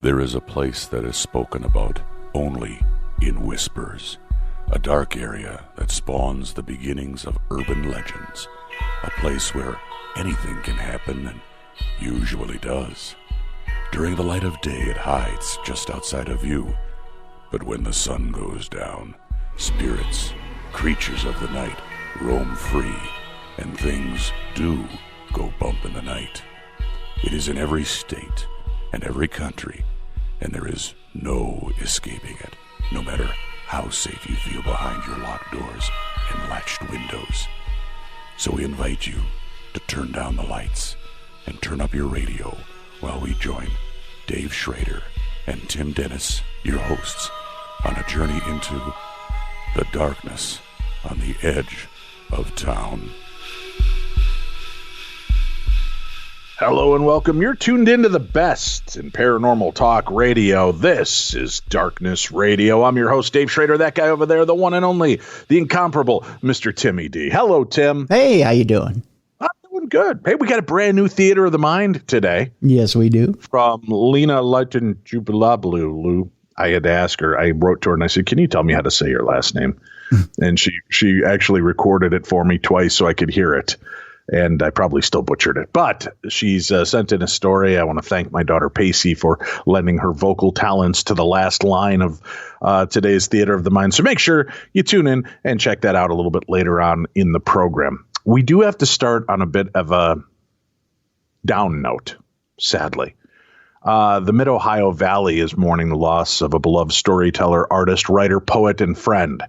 There is a place that is spoken about only in whispers, a dark area that spawns the beginnings of urban legends, a place where anything can happen and usually does. During the light of day, it hides just outside of view, but when the sun goes down, spirits, creatures of the night, roam free, and things do go bump in the night. It is in every state and every country, and there is no escaping it, no matter how safe you feel behind your locked doors and latched windows. So we invite you to turn down the lights and turn up your radio while we join Dave Schrader and Tim Dennis, your hosts, on a journey into the darkness on the edge of town. Hello and welcome. You're tuned into the best in paranormal talk radio. This is Darkness Radio. I'm your host, Dave Schrader. That guy over there, the one and only, the incomparable Mr. Timmy D. Hello, Tim. Hey, how you doing? I'm doing good. Hey, we got a brand new Theater of the Mind today. Yes, we do. From Lena Lighton Jubilablulu. I had to ask her. I wrote to her and I said, "Can you tell me how to say your last name?" And she actually recorded it for me twice so I could hear it. And I probably still butchered it. But she's sent in a story. I want to thank my daughter Pacey for lending her vocal talents to the last line of today's Theater of the Mind. So make sure you tune in and check that out a little bit later on in the program. We do have to start on a bit of a down note, sadly. The Mid-Ohio Valley is mourning the loss of a beloved storyteller, artist, writer, poet, and friend.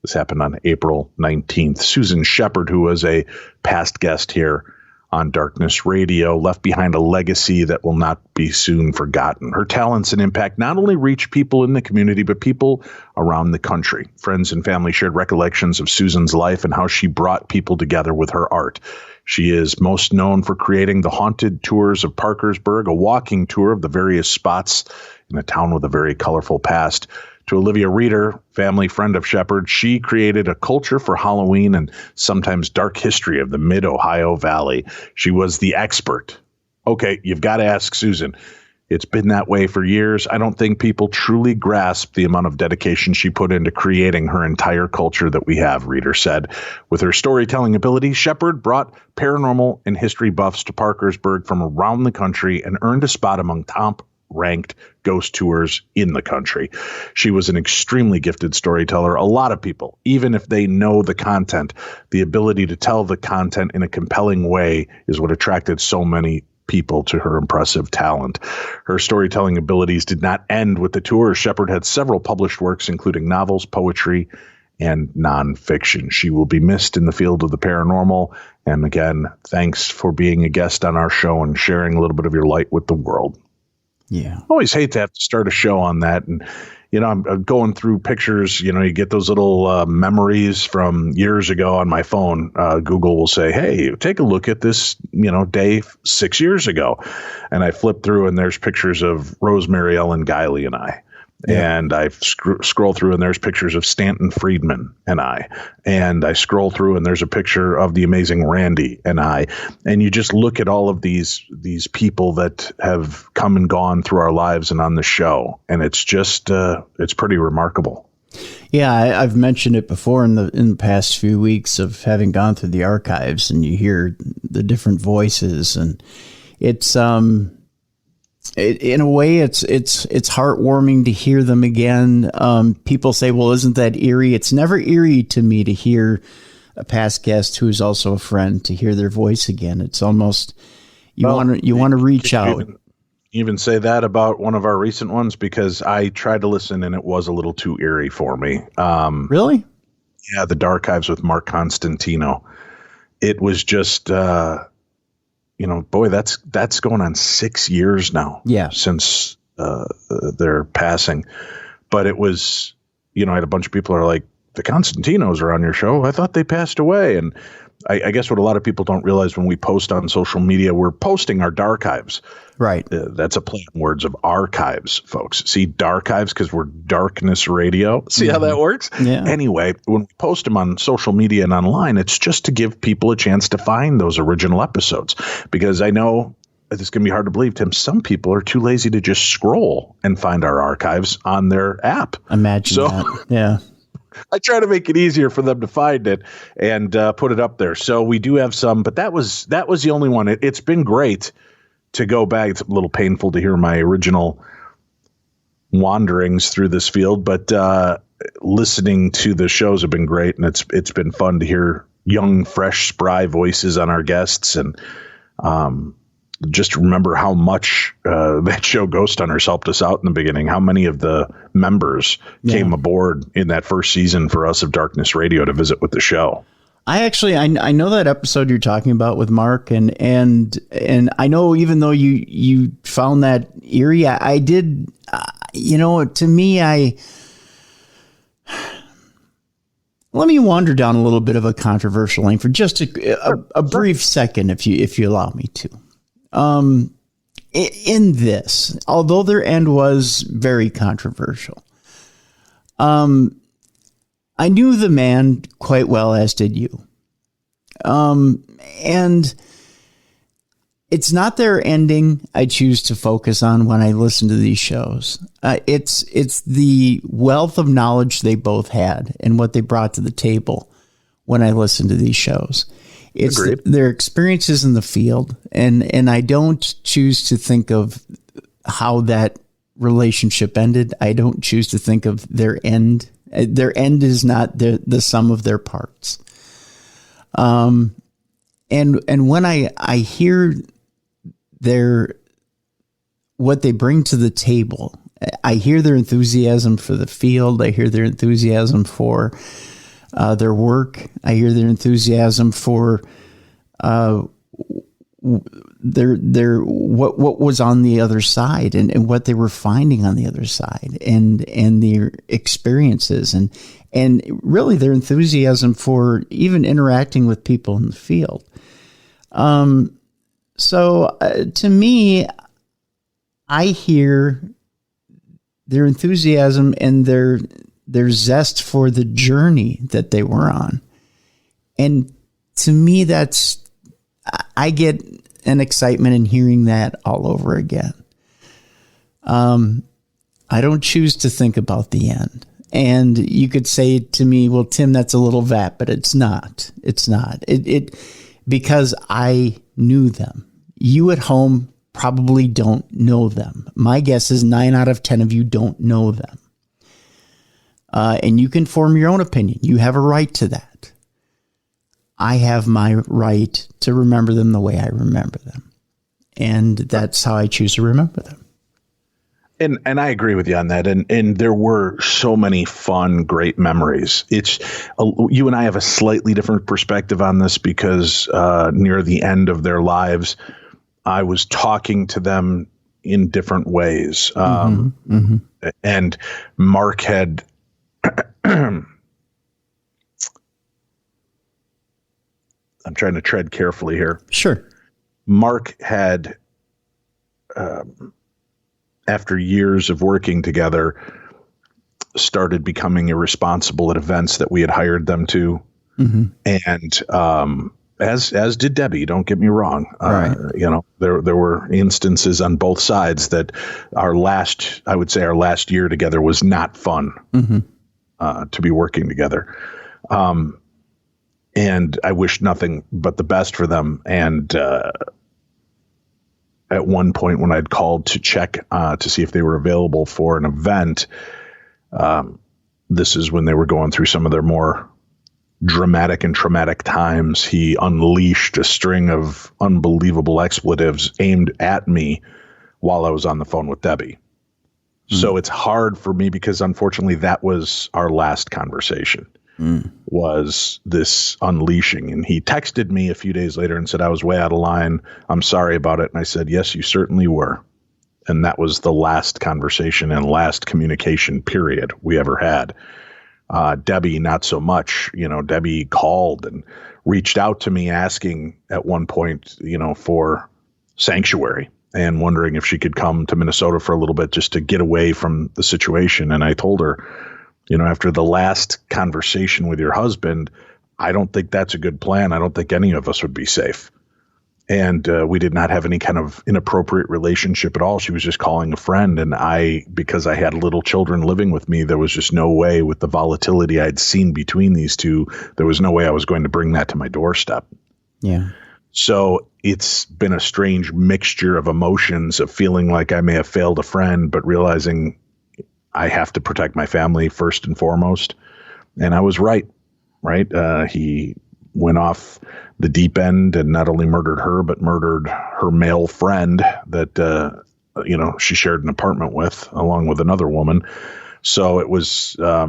This happened on April 19th. Susan Shepard, who was a past guest here on Darkness Radio, left behind a legacy that will not be soon forgotten. Her talents and impact not only reached people in the community, but people around the country. Friends and family shared recollections of Susan's life and how she brought people together with her art. She is most known for creating the Haunted Tours of Parkersburg, a walking tour of the various spots in a town with a very colorful past. To Olivia Reeder, family friend of Shepard, she created a culture for Halloween and sometimes dark history of the Mid-Ohio Valley. She was the expert. Okay, you've got to ask Susan. It's been that way for years. I don't think people truly grasp the amount of dedication she put into creating her entire culture that we have, Reeder said. With her storytelling ability, Shepard brought paranormal and history buffs to Parkersburg from around the country and earned a spot among top-ranked ghost tours in the country. She was an extremely gifted storyteller. A lot of people, even if they know the content, the ability to tell the content in a compelling way is what attracted so many people to her impressive talent. Her storytelling abilities did not end with the tour. Shepard had several published works, including novels, poetry, and nonfiction. She will be missed in the field of the paranormal. And again, thanks for being a guest on our show and sharing a little bit of your light with the world. Yeah. I always hate to have to start a show on that. And, you know, I'm going through pictures, you know, you get those little memories from years ago on my phone. Google will say, hey, take a look at this, you know, day 6 years ago. And I flip through and there's pictures of Rosemary Ellen Guiley and I. Yeah. And I scroll through and there's pictures of Stanton Friedman and I. And I scroll through and there's a picture of the amazing Randy and I. And you just look at all of these people that have come and gone through our lives and on the show. And it's just it's pretty remarkable. Yeah, I've mentioned it before in the past few weeks of having gone through the archives, and you hear the different voices, and it's in a way, it's heartwarming to hear them again. People say, well, isn't that eerie? It's never eerie to me to hear a past guest who's also a friend, to hear their voice again. It's almost, you want to reach out. Even say that about one of our recent ones, because I tried to listen and it was a little too eerie for me. Really? Yeah, the Darchives with Mark Constantino. It was just... you know, boy, that's going on 6 years now. Yeah. Since their passing. But it was, you know, I had a bunch of people who are like, the Constantinos are on your show. I thought they passed away. And I guess what a lot of people don't realize when we post on social media, we're posting our Darchives. Right. That's a play on words of archives, folks. See, Darchives, because we're Darkness Radio. See how that works? Yeah. Anyway, when we post them on social media and online, it's just to give people a chance to find those original episodes. Because I know this is going to be hard to believe, Tim, some people are too lazy to just scroll and find our archives on their app. Imagine that. Yeah. I try to make it easier for them to find it and put it up there. So we do have some, but that was the only one. It's been great to go back. It's a little painful to hear my original wanderings through this field, but listening to the shows have been great, and it's been fun to hear young, fresh, spry voices on our guests, and just remember how much that show Ghost Hunters helped us out in the beginning. How many of the members came aboard in that first season for us of Darkness Radio to visit with the show. I know that episode you're talking about with Mark, and I know even though you found that eerie, I did. To me, let me wander down a little bit of a controversial lane for just a brief second, if you allow me to. In this, although their end was very controversial, I knew the man quite well, as did you. And it's not their ending I choose to focus on when I listen to these shows. It's the wealth of knowledge they both had and what they brought to the table when I listen to these shows. It's their experiences in the field, and I don't choose to think of how that relationship ended. I don't choose to think of their end. Their end is not the sum of their parts. And when I hear what they bring to the table, I hear their enthusiasm for the field. I hear their enthusiasm for their work. I hear their enthusiasm for their what was on the other side, and what they were finding on the other side, and their experiences, and really their enthusiasm for even interacting with people in the field. So to me, I hear their enthusiasm and their zest for the journey that they were on. And to me, I get an excitement in hearing that all over again. I don't choose to think about the end. And you could say to me, well, Tim, that's a little vat, but it's not. It's not. Because I knew them. You at home probably don't know them. My guess is 9 out of 10 of you don't know them. And you can form your own opinion. You have a right to that. I have my right to remember them the way I remember them. And that's how I choose to remember them. And I agree with you on that. And there were so many fun, great memories. You and I have a slightly different perspective on this because near the end of their lives, I was talking to them in different ways. And Mark had I'm trying to tread carefully here. Sure. Mark had, after years of working together, started becoming irresponsible at events that we had hired them to. And as did Debbie, don't get me wrong. Right. There were instances on both sides that our last year together was not fun to be working together. And I wish nothing but the best for them. And at one point when I'd called to check to see if they were available for an event, this is when they were going through some of their more dramatic and traumatic times. He unleashed a string of unbelievable expletives aimed at me while I was on the phone with Debbie. So it's hard for me because unfortunately that was our last conversation. Was this unleashing. And he texted me a few days later and said, I was way out of line. I'm sorry about it. And I said, yes, you certainly were. And that was the last conversation and last communication period we ever had. Debbie, not so much. Debbie called and reached out to me asking at one point, for sanctuary and wondering if she could come to Minnesota for a little bit just to get away from the situation. And I told her, after the last conversation with your husband, I don't think that's a good plan. I don't think any of us would be safe. And we did not have any kind of inappropriate relationship at all. She was just calling a friend. And because I had little children living with me, there was just no way, with the volatility I'd seen between these two, there was no way I was going to bring that to my doorstep. Yeah. So it's been a strange mixture of emotions of feeling like I may have failed a friend, but realizing I have to protect my family first and foremost. And I was right. He went off the deep end and not only murdered her, but murdered her male friend that, she shared an apartment with, along with another woman. So it was, I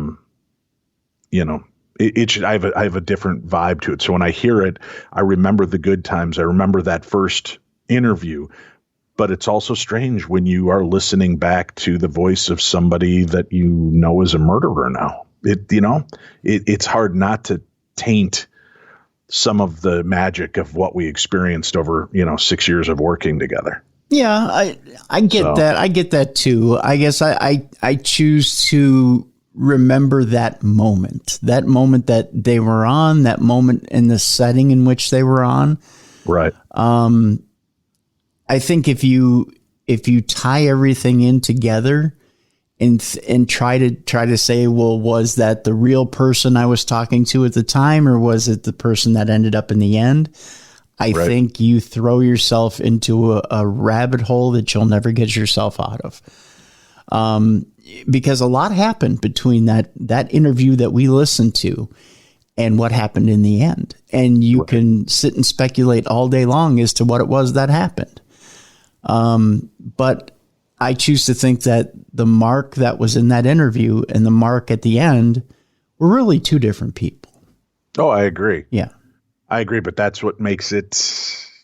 have a different vibe to it. So when I hear it, I remember the good times. I remember that first interview, but it's also strange when you are listening back to the voice of somebody that you know is a murderer now. It's hard not to taint some of the magic of what we experienced over, 6 years of working together. Yeah, I get that. I get that too. I guess I choose to remember that moment that they were on, that moment in the setting in which they were on. Right. I think if you tie everything in together and try to say, well, was that the real person I was talking to at the time, or was it the person that ended up in the end? I think you throw yourself into a rabbit hole that you'll never get yourself out of. Because a lot happened between that interview that we listened to and what happened in the end. And you can sit and speculate all day long as to what it was that happened. But I choose to think that the Mark that was in that interview and the Mark at the end were really two different people. Oh, I agree. Yeah, I agree. But that's what makes it,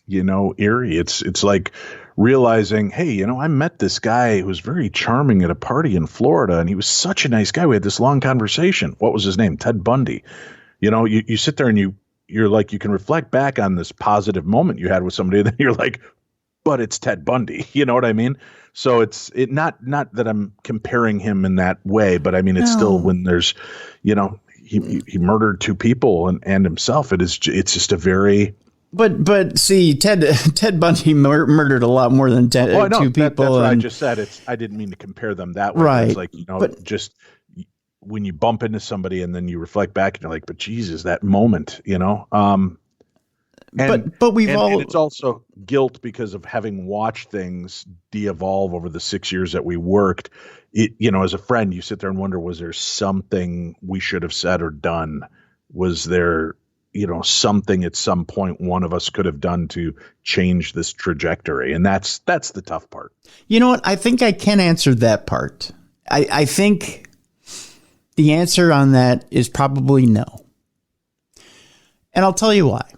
eerie. It's like realizing, hey, I met this guy who was very charming at a party in Florida, and he was such a nice guy. We had this long conversation. What was his name? Ted Bundy. You sit there and you're like, you can reflect back on this positive moment you had with somebody, and then you're like, but it's Ted Bundy. You know what I mean? So it's not that I'm comparing him in that way, but I mean, it's still when there's, he murdered two people and himself. It's just a very. But see, Ted Bundy murdered a lot more than two people. That's what I just said. I didn't mean to compare them that way. Right. It's like, just when you bump into somebody and then you reflect back and you're like, but Jesus, that moment, But it's also guilt because of having watched things de-evolve over the 6 years that we worked. As a friend, you sit there and wonder, was there something we should have said or done? Was there, something at some point one of us could have done to change this trajectory? And that's the tough part. You know what? I think I can answer that part. I think the answer on that is probably no. And I'll tell you why.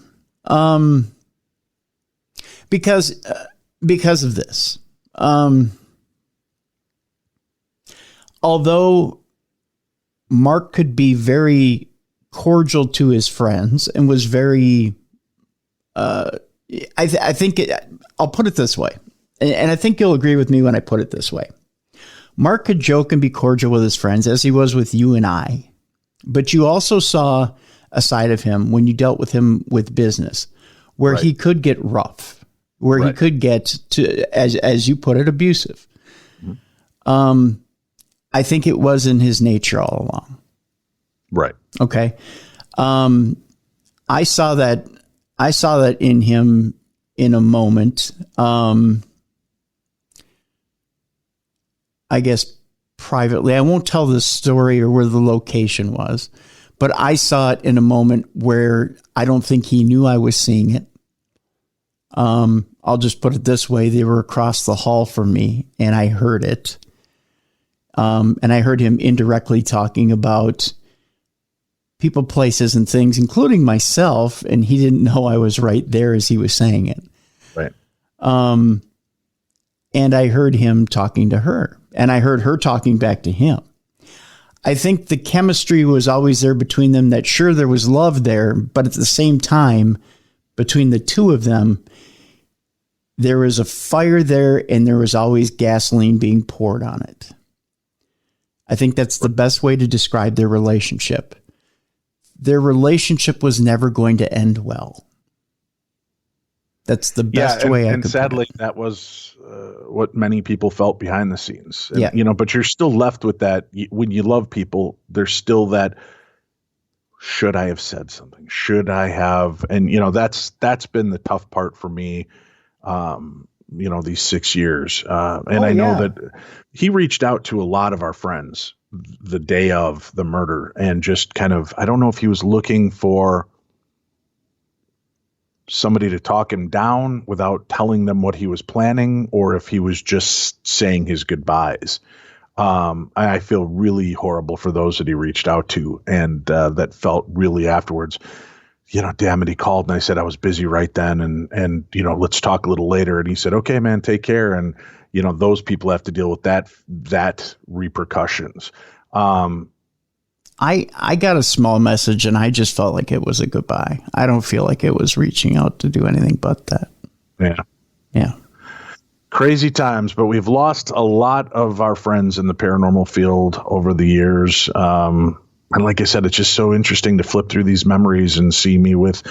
Because of this, although Mark could be very cordial to his friends and was very, I think I'll put it this way, and I think you'll agree with me when I put it this way. Mark could joke and be cordial with his friends as he was with you and I, but you also saw a side of him when you dealt with him with business, where he could get rough, where he could get to, as you put it, abusive. Mm-hmm. I think it was in his nature all along. Right. Okay. I saw that in him in a moment. I guess privately, I won't tell the story or where the location was, but I saw it in a moment where I don't think he knew I was seeing it. I'll just put it this way. They were across the hall from me and I heard it. And I heard him indirectly talking about people, places, and things, including myself. And he didn't know I was right there as he was saying it. Right. And I heard him talking to her and I heard her talking back to him. I think the chemistry was always there between them, that sure, there was love there, but at the same time, between the two of them, there was a fire there and there was always gasoline being poured on it. I think that's the best way to describe their relationship. Their relationship was never going to end well. That's the best way I and could sadly, put it. that was what many people felt behind the scenes. And, Yeah. but you're still left with that. When you love people, there's still that, should I have said something? Should I have? And, that's been the tough part for me, these 6 years. And I know that he reached out to a lot of our friends the day of the murder and just kind of, I don't know if he was looking for somebody to talk him down without telling them what he was planning, or if he was just saying his goodbyes. I feel really horrible for those that he reached out to and that felt really afterwards, damn it, he called and I said I was busy right then and let's talk a little later. And he said, okay, man, take care. And, those people have to deal with that repercussions. I got a small message and I just felt like it was a goodbye. I don't feel like it was reaching out to do anything but that. Yeah. Yeah. Crazy times, but we've lost a lot of our friends in the paranormal field over the years. And like I said, it's just so interesting to flip through these memories and see me with,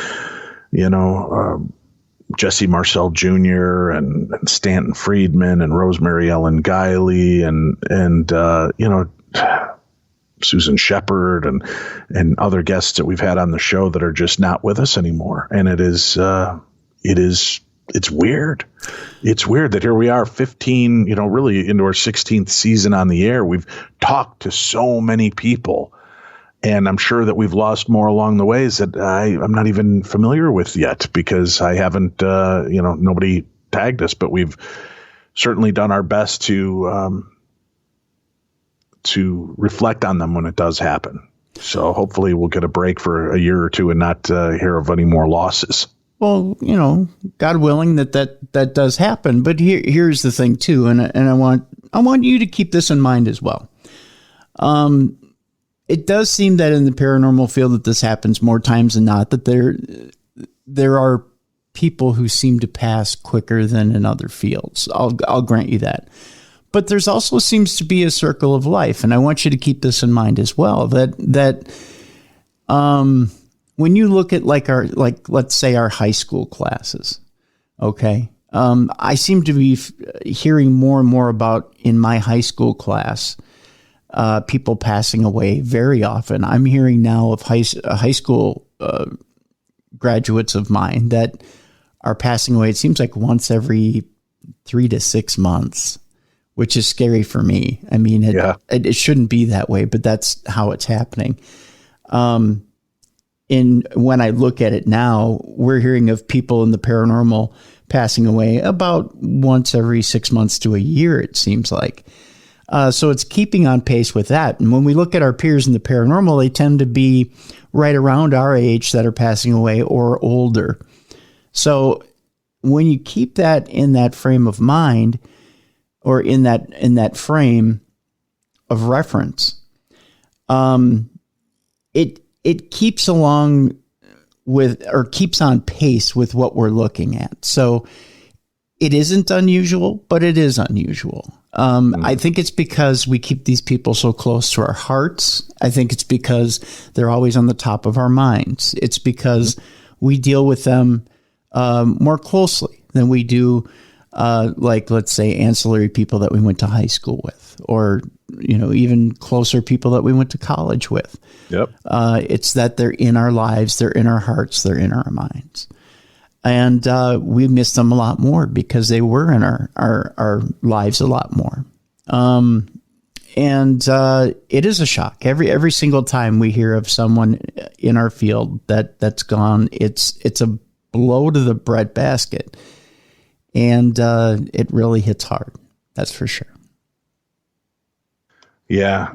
Jesse Marcel Jr. and Stanton Friedman and Rosemary Ellen Guiley and Susan Shepard and other guests that we've had on the show that are just not with us anymore. And it's weird. It's weird that here we are 15, really into our 16th season on the air. We've talked to so many people, and I'm sure that we've lost more along the ways that I'm not even familiar with yet because I haven't, nobody tagged us, but we've certainly done our best to reflect on them when it does happen. So hopefully we'll get a break for a year or two and not hear of any more losses. Well, God willing that does happen. But here's the thing too, and I want you to keep this in mind as well. It does seem that in the paranormal field that this happens more times than not, that there are people who seem to pass quicker than in other fields. I'll grant you that. But there's also seems to be a circle of life, and I want you to keep this in mind as well. That when you look at let's say our high school classes, okay, I seem to be hearing more and more about in my high school class people passing away very often. I'm hearing now of high school graduates of mine that are passing away. It seems like once every 3 to 6 months, which is scary for me. I mean, it shouldn't be that way, but that's how it's happening. When I look at it now, we're hearing of people in the paranormal passing away about once every 6 months to a year, it seems like. So it's keeping on pace with that. And when we look at our peers in the paranormal, they tend to be right around our age that are passing away or older. So when you keep that in that frame of mind, or in that frame of reference, it keeps along with, or keeps on pace with what we're looking at. So it isn't unusual, but it is unusual. I think it's because we keep these people so close to our hearts. I think it's because they're always on the top of our minds. It's because we deal with them more closely than we do, let's say, ancillary people that we went to high school with, or, even closer people that we went to college with. Yep. It's that they're in our lives, they're in our hearts, they're in our minds. And we miss them a lot more because they were in our lives a lot more. And it is a shock. Every single time we hear of someone in our field that's gone, it's a blow to the breadbasket. And it really hits hard. That's for sure. Yeah,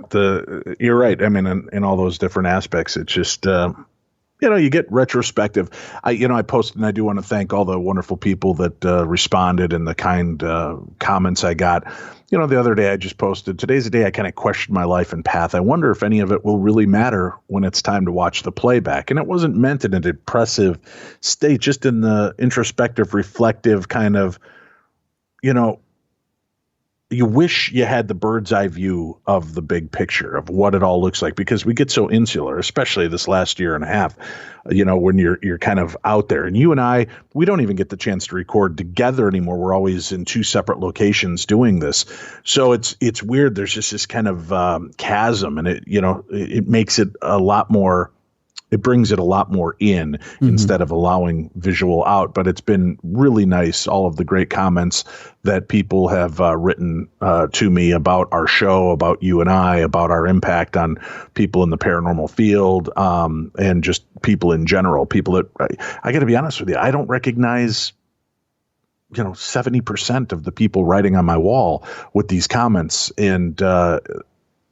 you're right. I mean, in all those different aspects, it's just, you get retrospective. I posted, and I do want to thank all the wonderful people that responded and the kind comments I got. The other day I just posted, today's the day I kind of questioned my life and path. I wonder if any of it will really matter when it's time to watch the playback. And it wasn't meant in a depressive state, just in the introspective, reflective kind of, you wish you had the bird's eye view of the big picture of what it all looks like, because we get so insular, especially this last year and a half, when you're kind of out there. And you and I, we don't even get the chance to record together anymore. We're always in two separate locations doing this. So it's weird. There's just this kind of chasm, and it makes it a lot more. It brings it a lot more in instead of allowing visual out. But it's been really nice, all of the great comments that people have written to me about our show, about you and I, about our impact on people in the paranormal field, and just people in general. People that I got to be honest with you, I don't recognize 70% of the people writing on my wall with these comments. And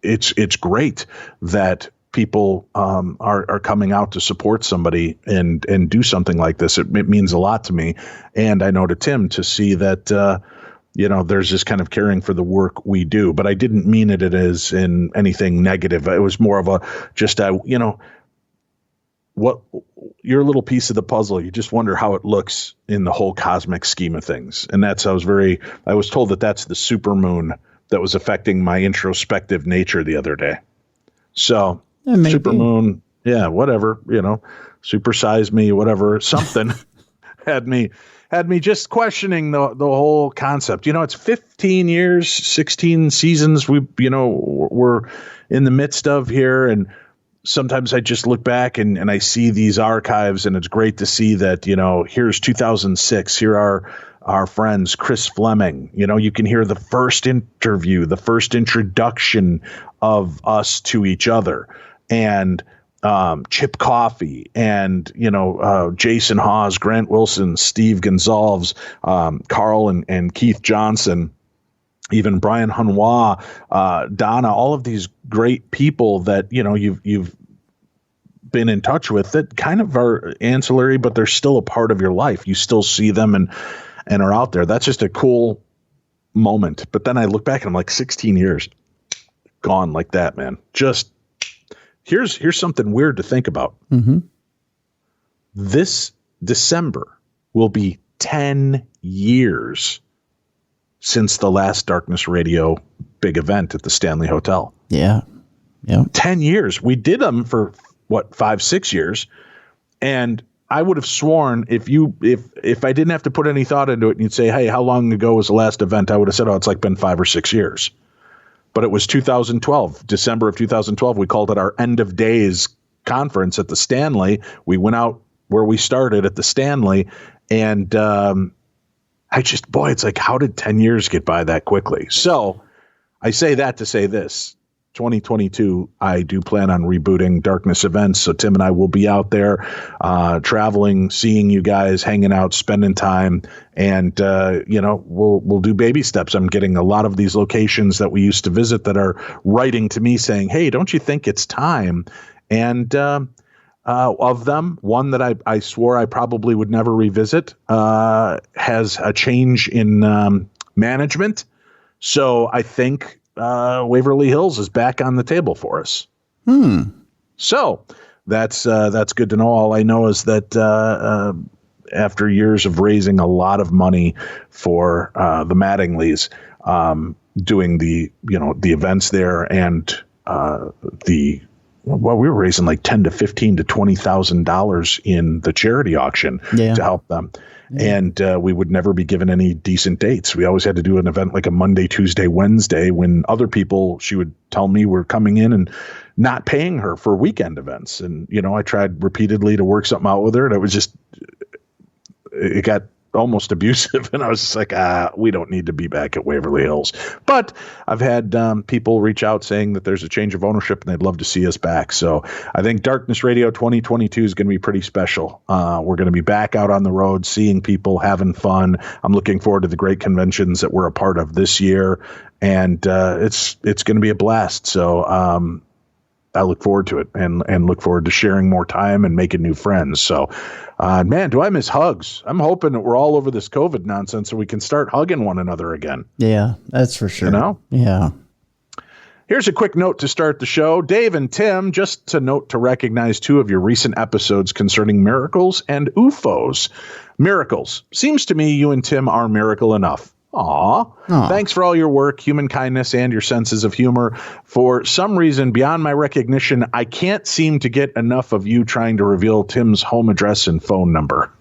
it's great that people are coming out to support somebody and do something like this. It means a lot to me. And I know to Tim to see that, there's this kind of caring for the work we do. But I didn't mean it as in anything negative. It was more of what you're a little piece of the puzzle. You just wonder how it looks in the whole cosmic scheme of things. And I was told that that's the supermoon that was affecting my introspective nature the other day. So supermoon, yeah, whatever, supersize me, whatever, something had me just questioning the whole concept. It's 15 years, 16 seasons we're in the midst of here. And sometimes I just look back and I see these archives, and it's great to see that, here's 2006. Here are our friends, Chris Fleming. You can hear the first interview, the first introduction of us to each other. And Chip Coffey and, Jason Hawes, Grant Wilson, Steve Gonzalez, Carl and Keith Johnson, even Brian Hanois, Donna, all of these great people that, you've been in touch with that kind of are ancillary, but they're still a part of your life. You still see them and are out there. That's just a cool moment. But then I look back and I'm like, 16 years gone like that, man. Just here's something weird to think about. Mm-hmm. This December will be 10 years since the last Darkness Radio big event at the Stanley Hotel. Yeah. Yeah. 10 years. We did them for 5-6 years. And I would have sworn if I didn't have to put any thought into it and you'd say, hey, how long ago was the last event? I would have said, it's been 5 or 6 years. But it was 2012, December of 2012. We called it our end of days conference at the Stanley. We went out where we started at the Stanley. And it's like, how did 10 years get by that quickly? So I say that to say this. 2022, I do plan on rebooting Darkness events. So Tim and I will be out there traveling, seeing you guys, hanging out, spending time. And, we'll do baby steps. I'm getting a lot of these locations that we used to visit that are writing to me saying, hey, don't you think it's time? And of them, one that I swore I probably would never revisit has a change in management. So I think Waverly Hills is back on the table for us. So that's good to know. All I know is that after years of raising a lot of money for the Mattingleys, doing the events there and we were raising like $10,000 to $15,000 to $20,000 in the charity auction to help them. Yeah. And we would never be given any decent dates. We always had to do an event like a Monday, Tuesday, Wednesday, when other people, she would tell me, were coming in and not paying her for weekend events. And, I tried repeatedly to work something out with her, and it was just, it got almost abusive. And I was just like, we don't need to be back at Waverly Hills. But I've had people reach out saying that there's a change of ownership and they'd love to see us back. So I think Darkness Radio 2022 is going to be pretty special. We're going to be back out on the road, seeing people, having fun. I'm looking forward to the great conventions that we're a part of this year. And it's going to be a blast. So I look forward to it and look forward to sharing more time and making new friends. So, man, do I miss hugs? I'm hoping that we're all over this COVID nonsense so we can start hugging one another again. Yeah, that's for sure. Yeah. Here's a quick note to start the show. Dave and Tim, just to note to recognize 2 of your recent episodes concerning miracles and UFOs. Miracles. Seems to me you and Tim are miracle enough. Aw. Thanks for all your work, human kindness, and your senses of humor. For some reason, beyond my recognition, I can't seem to get enough of you trying to reveal Tim's home address and phone number.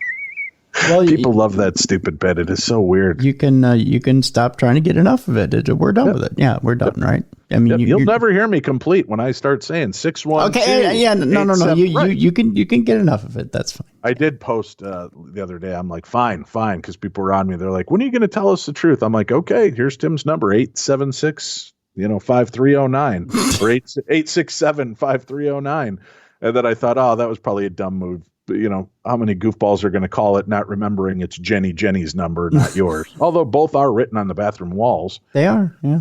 Well, people love that stupid bit. It is so weird. You can stop trying to get enough of it. We're done with it. Yeah, we're done, right? I mean, you'll never hear me complete when I start saying 612. Okay, yeah, no. You can get enough of it. That's fine. I did post the other day. I'm like, fine, because people were on me. They're like, when are you going to tell us the truth? I'm like, okay, here's Tim's number, 876, 5309 or 867-5309. And then I thought, oh, that was probably a dumb move. But, how many goofballs are going to call it, not remembering it's Jenny's number, not yours. Although both are written on the bathroom walls. They are, yeah.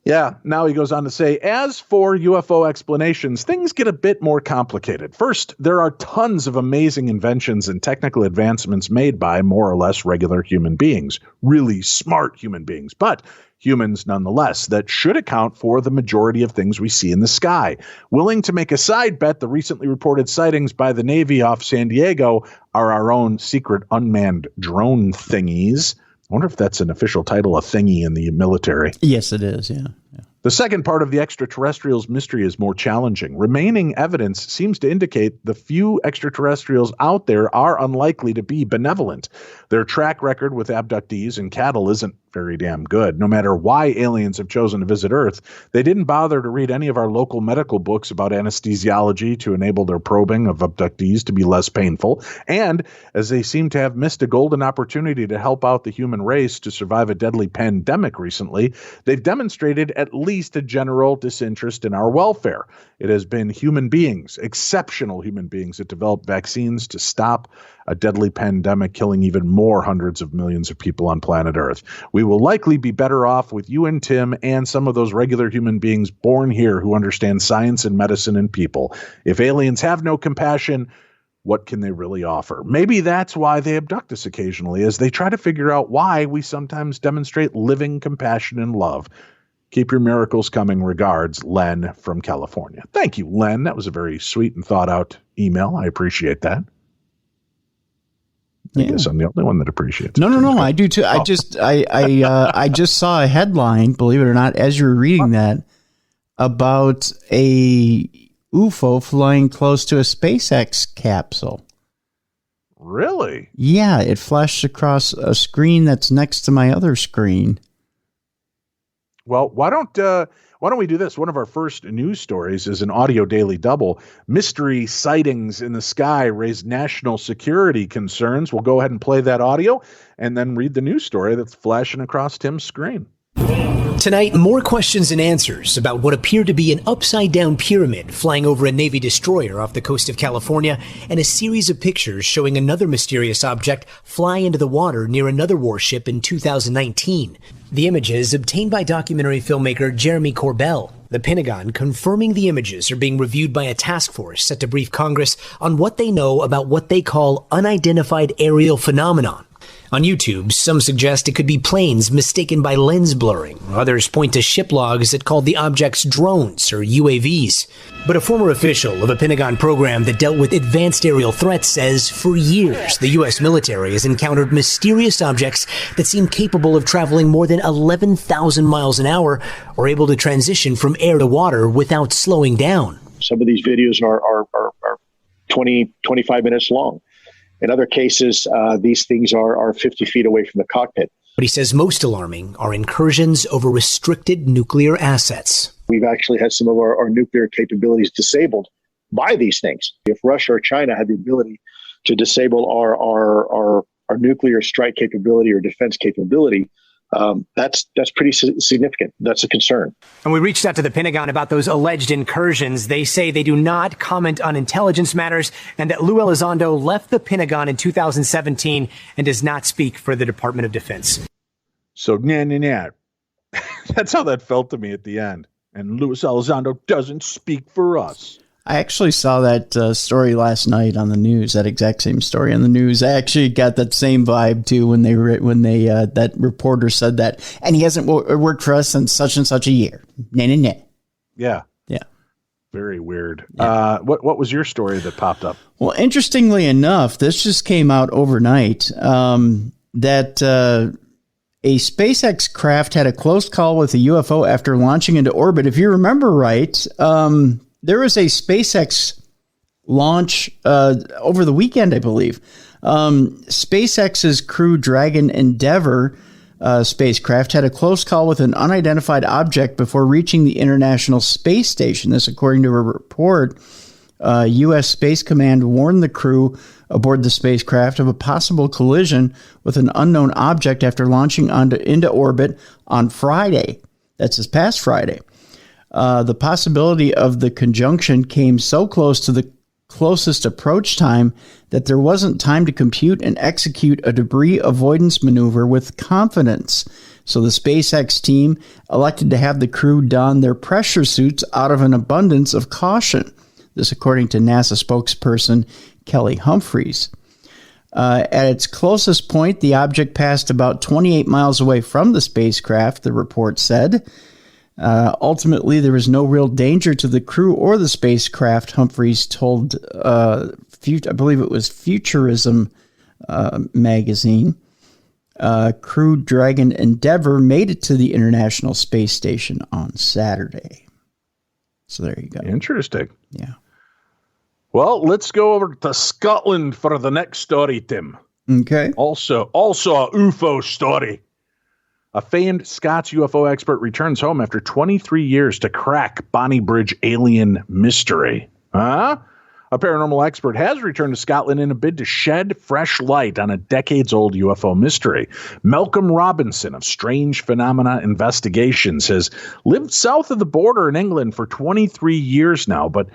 Yeah. Now he goes on to say, as for UFO explanations, things get a bit more complicated. First, there are tons of amazing inventions and technical advancements made by more or less regular human beings, really smart human beings, but humans nonetheless, that should account for the majority of things we see in the sky. Willing to make a side bet, the recently reported sightings by the Navy off San Diego are our own secret unmanned drone thingies. I wonder if that's an official title, a thingy in the military. Yes, it is. Yeah. The second part of the extraterrestrials mystery is more challenging. Remaining evidence seems to indicate the few extraterrestrials out there are unlikely to be benevolent. Their track record with abductees and cattle isn't very damn good. No matter why aliens have chosen to visit Earth, they didn't bother to read any of our local medical books about anesthesiology to enable their probing of abductees to be less painful. And as they seem to have missed a golden opportunity to help out the human race to survive a deadly pandemic recently, they've demonstrated at least a general disinterest in our welfare. It has been human beings, exceptional human beings, that developed vaccines to stop a deadly pandemic killing even more hundreds of millions of people on planet Earth. We will likely be better off with you and Tim and some of those regular human beings born here who understand science and medicine and people. If aliens have no compassion, what can they really offer? Maybe that's why they abduct us occasionally, as they try to figure out why we sometimes demonstrate living compassion and love. Keep your miracles coming. Regards, Len from California. Thank you, Len. That was a very sweet and thought out email. I appreciate that. I guess I'm the only one that appreciates it. No. I do too. I just saw a headline, believe it or not, as you were reading that, about a UFO flying close to a SpaceX capsule. Really? Yeah, it flashed across a screen that's next to my other screen. Well, why don't we do this? One of our first news stories is an audio daily double. Mystery sightings in the sky raise national security concerns. We'll go ahead and play that audio and then read the news story that's flashing across Tim's screen. Tonight, more questions and answers about what appeared to be an upside-down pyramid flying over a Navy destroyer off the coast of California, and a series of pictures showing another mysterious object fly into the water near another warship in 2019. The images obtained by documentary filmmaker Jeremy Corbell. The Pentagon confirming the images are being reviewed by a task force set to brief Congress on what they know about what they call unidentified aerial phenomenon. On YouTube, some suggest it could be planes mistaken by lens blurring. Others point to ship logs that called the objects drones or UAVs. But a former official of a Pentagon program that dealt with advanced aerial threats says for years the U.S. military has encountered mysterious objects that seem capable of traveling more than 11,000 miles an hour or able to transition from air to water without slowing down. Some of these videos are 20, 25 minutes long. In other cases, these things are 50 feet away from the cockpit. But he says most alarming are incursions over restricted nuclear assets. We've actually had some of our nuclear capabilities disabled by these things. If Russia or China had the ability to disable our nuclear strike capability or defense capability, that's pretty significant. That's a concern. And we reached out to the Pentagon about those alleged incursions. They say they do not comment on intelligence matters and that Lou Elizondo left the Pentagon in 2017 and does not speak for the Department of Defense. So, that's how that felt to me at the end. And Louis Elizondo doesn't speak for us. I actually saw that story last night on the news. That exact same story on the news. I actually got that same vibe too when that reporter said that, and he hasn't worked for us since such and such a year. Yeah. Very weird. Yeah. What was your story that popped up? Well, interestingly enough, this just came out overnight. That A SpaceX craft had a close call with a UFO after launching into orbit. If you remember right, there was a SpaceX launch over the weekend, I believe. SpaceX's Crew Dragon Endeavour spacecraft had a close call with an unidentified object before reaching the International Space Station. This, according to a report, U.S. Space Command warned the crew aboard the spacecraft of a possible collision with an unknown object after launching into orbit on Friday. That's this past Friday. The possibility of the conjunction came so close to the closest approach time that there wasn't time to compute and execute a debris avoidance maneuver with confidence. So the SpaceX team elected to have the crew don their pressure suits out of an abundance of caution. This according to NASA spokesperson Kelly Humphreys. At its closest point, the object passed about 28 miles away from the spacecraft, the report said. Ultimately, there was no real danger to the crew or the spacecraft, Humphreys told, I believe it was Futurism magazine. Crew Dragon Endeavour made it to the International Space Station on Saturday. So there you go. Interesting. Yeah. Well, let's go over to Scotland for the next story, Tim. Okay. Also a UFO story. A famed Scots UFO expert returns home after 23 years to crack Bonnie Bridge alien mystery. Huh? A paranormal expert has returned to Scotland in a bid to shed fresh light on a decades-old UFO mystery. Malcolm Robinson of Strange Phenomena Investigations has lived south of the border in England for 23 years now, but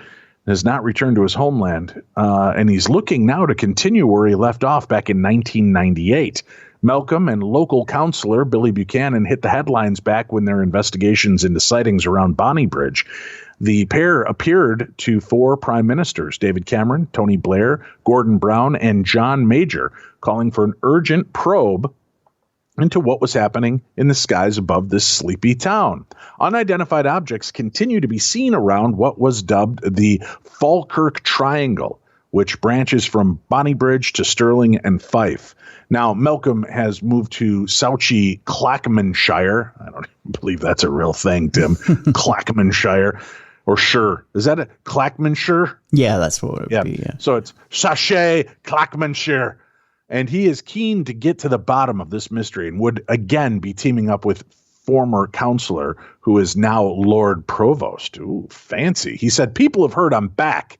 has not returned to his homeland, and he's looking now to continue where he left off back in 1998. Malcolm and local councillor Billy Buchanan hit the headlines back when their investigations into sightings around Bonnie Bridge. The pair appeared to 4 prime ministers, David Cameron, Tony Blair, Gordon Brown, and John Major, calling for an urgent probe into what was happening in the skies above this sleepy town. Unidentified objects continue to be seen around what was dubbed the Falkirk Triangle, which branches from Bonnie Bridge to Stirling and Fife. Now, Malcolm has moved to Souchy, Clackmanshire. I don't believe that's a real thing, Tim. Clackmanshire. Or sure. Is that a Clackmanshire? Yeah, that's what it would be. Yeah. So it's Sachet, Clackmanshire. And he is keen to get to the bottom of this mystery and would again be teaming up with former counselor who is now Lord Provost. Ooh, fancy. He said, people have heard I'm back.